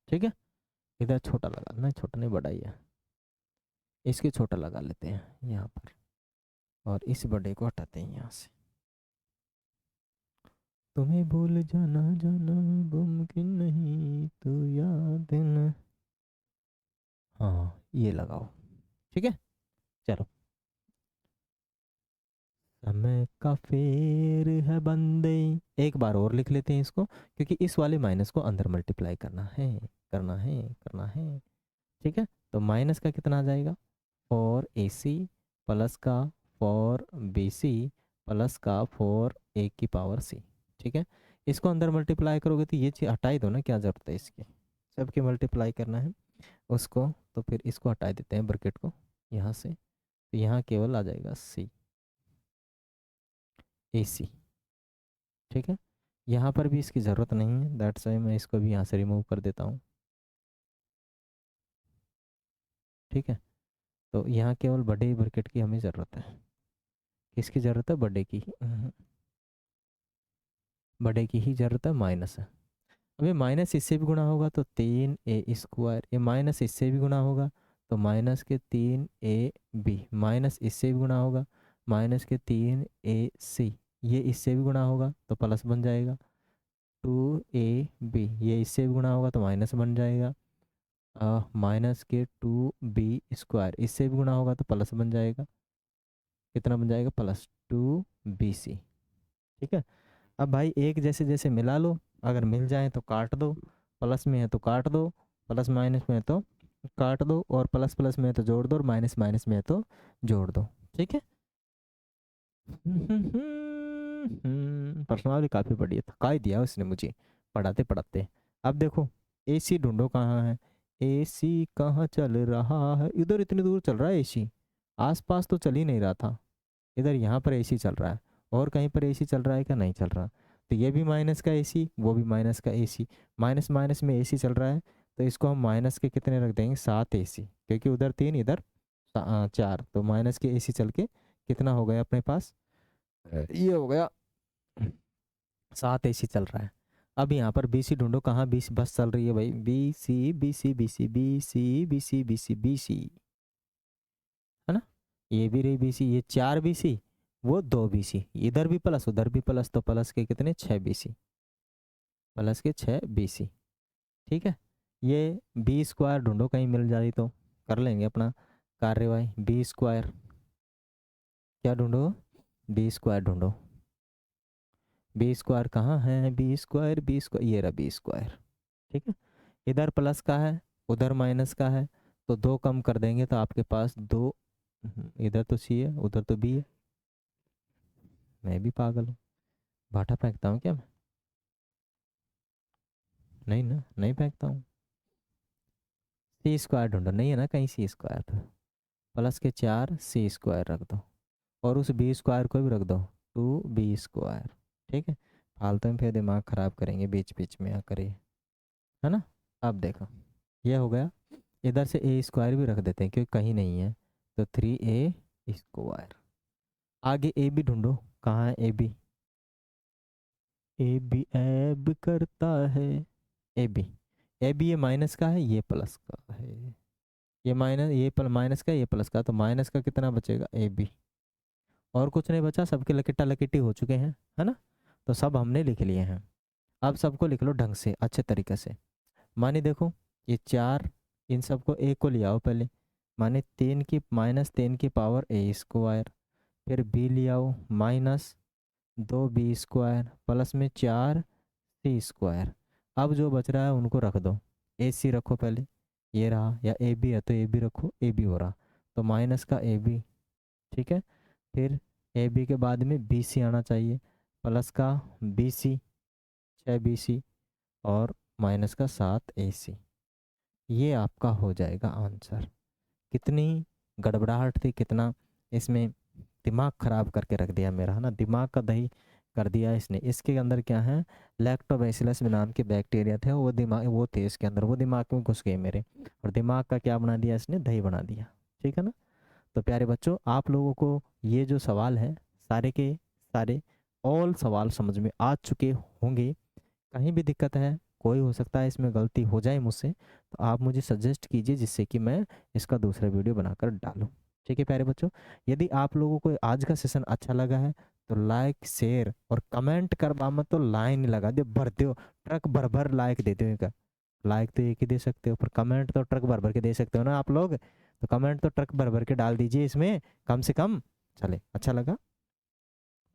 ठीक है, इधर छोटा लगा, नहीं छोटा नहीं बड़ा ही है, इसके छोटा लगा लेते हैं यहाँ पर, और इस बड़े को हटाते हैं यहाँ से। तुम्हें भूल जाना जाना मुमकिन नहीं, तो याद न, हाँ ये लगाओ। ठीक है, चलो, समय का फेर है बंदे, एक बार और लिख लेते हैं इसको, क्योंकि इस वाले माइनस को अंदर मल्टीप्लाई करना है, करना है, करना है। ठीक है, तो माइनस का कितना आ जाएगा, 4AC प्लस का 4BC प्लस का 4A⁻C। ठीक है, इसको अंदर मल्टीप्लाई करोगे तो ये चीज़ हटा ही दो ना, क्या ज़रूरत है इसकी, सबके मल्टीप्लाई करना है उसको, तो फिर इसको हटा देते हैं ब्रैकेट को यहाँ से, तो यहाँ केवल आ जाएगा CAC। ठीक है, यहाँ पर भी इसकी ज़रूरत नहीं है, दैट्स वाई मैं इसको भी यहाँ से रिमूव कर देता हूँ। ठीक है, तो यहाँ केवल बड़े ब्रैकेट की हमें ज़रूरत है, किसकी ज़रूरत है, बड़े की ही, बड़े की ही ज़रूरत है, माइनस है। अभी माइनस इससे भी गुणा होगा तो 3A², ये माइनस इससे भी गुणा होगा तो माइनस के 3AB, माइनस इससे भी गुणा होगा माइनस के 3AC, ये इससे भी गुणा होगा तो प्लस बन जाएगा, 2AB, ये इससे भी गुणा होगा तो माइनस बन जाएगा, माइनस के 2B², इससे भी गुणा होगा तो प्लस बन जाएगा, कितना बन जाएगा, प्लस 2BC। ठीक है, अब भाई एक जैसे जैसे मिला लो, अगर मिल जाए तो काट दो, प्लस में है तो काट दो, प्लस माइनस में है तो काट दो, और प्लस प्लस में है तो जोड़ दो, और माइनस माइनस में है तो जोड़ दो। ठीक है, पर्सनली काफ़ी बढ़िया थका ही दिया उसने मुझे पढ़ाते पढ़ाते। अब देखो, AC ढूंढो कहाँ है, AC कहाँ चल रहा है, इधर इतनी दूर चल रहा है AC, आसपास तो चल ही नहीं रहा था, इधर यहाँ पर AC चल रहा है, और कहीं पर AC चल रहा है क्या, नहीं चल रहा, तो ये भी माइनस का AC, वो भी माइनस का AC, माइनस माइनस में AC चल रहा है, तो इसको हम माइनस के कितने रख देंगे, 7AC, क्योंकि उधर 3 इधर 4, तो माइनस के AC चल के कितना हो गया अपने पास, ये हो गया 7AC चल रहा है। अब यहाँ पर BC ढूंढो, कहाँ BC बस चल रही है भाई, BC BC BC BC BC BC BC है ना, ये भी रही BC, ये 4BC, वो 2BC, इधर भी प्लस उधर भी प्लस, तो प्लस के कितने 6BC, प्लस के 6BC। ठीक है, ये B² ढूंढो, कहीं मिल जाए तो कर लेंगे अपना कार्यवाही, B², क्या ढूंढो, B² ढूंढो, B² कहाँ है, B², ये रहा B²। ठीक है, इधर प्लस का है उधर माइनस का है, तो 2 कम कर देंगे तो आपके पास 2, इधर तो C है उधर तो B है, मैं भी पागल हूँ, भाटा फेंकता हूँ क्या मैं, नहीं ना, नहीं फेंकता हूँ। C² ढूंढो, नहीं है ना कहीं C², तो प्लस के 4C² रख दो, और उस B² को भी रख दो, 2B²। ठीक है, फालतू में फिर दिमाग ख़राब करेंगे बीच बीच में आकर ये, है ना। अब देखो, ये हो गया, इधर से A² भी रख देते हैं क्योंकि कहीं नहीं है, तो 3A²। आगे AB ढूंढो, कहाँ है AB, AB ऐब करता है, AB, AB ये माइनस का है ये प्लस का है, ये माइनस, ये माइनस का ये प्लस का, तो माइनस का कितना बचेगा AB, और कुछ नहीं बचा, सबके लकीटा लकीटी हो चुके हैं, है ना, तो सब हमने लिख लिए हैं। अब सबको लिख लो ढंग से अच्छे तरीके से, माने देखो, ये 4, इन सबको एक को ले आओ पहले, माने 3 की माइनस 3 की पावर A², फिर B ले आओ माइनस 2b² प्लस में 4c²। अब जो बच रहा है उनको रख दो, AC रखो पहले, ये रहा, या AB है तो AB रखो, AB हो रहा, तो माइनस का AB, ठीक है। फिर AB के बाद में BC आना चाहिए, प्लस का BC, 6BC, और माइनस का 7AC। ये आपका हो जाएगा आंसर। कितनी गड़बड़ाहट थी, कितना इसमें दिमाग ख़राब करके रख दिया मेरा, है ना, दिमाग का दही कर दिया इसने। इसके अंदर क्या है, लैक्टोबैसिलस नाम के बैक्टीरिया थे, वो दिमाग वो थे इसके अंदर, वो दिमाग में घुस गए मेरे, और दिमाग का क्या बना दिया इसने, दही बना दिया। ठीक है ना। तो प्यारे बच्चों, आप लोगों को ये जो सवाल है सारे के सारे ऑल सवाल समझ में आ चुके होंगे। कहीं भी दिक्कत है, कोई हो सकता है इसमें गलती हो जाए मुझसे, तो आप मुझे सजेस्ट कीजिए जिससे कि मैं इसका दूसरा वीडियो बनाकर डालूं। ठीक है प्यारे बच्चों, यदि आप लोगों को आज का सेशन अच्छा लगा है तो लाइक शेयर और कमेंट करवा मत, तो लाइन लगा दो, भर दो, ट्रक भर भर लाइक दे दो। का लाइक तो एक ही दे सकते हो, पर कमेंट तो ट्रक भर भर के दे सकते हो ना आप लोग, तो कमेंट तो ट्रक भर भर के डाल दीजिए इसमें, कम से कम। चले, अच्छा लगा,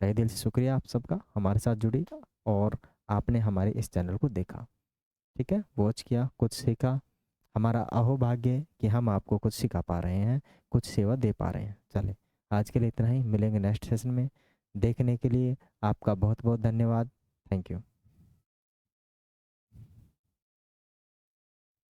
तहे दिल से शुक्रिया आप सबका हमारे साथ जुड़ी, और आपने हमारे इस चैनल को देखा, ठीक है, वॉच किया, कुछ सीखा। हमारा अहोभाग्य है कि हम आपको कुछ सिखा पा रहे हैं, कुछ सेवा दे पा रहे हैं। चले, आज के लिए इतना ही, मिलेंगे नेक्स्ट सेशन में। देखने के लिए आपका बहुत बहुत धन्यवाद। Thank you.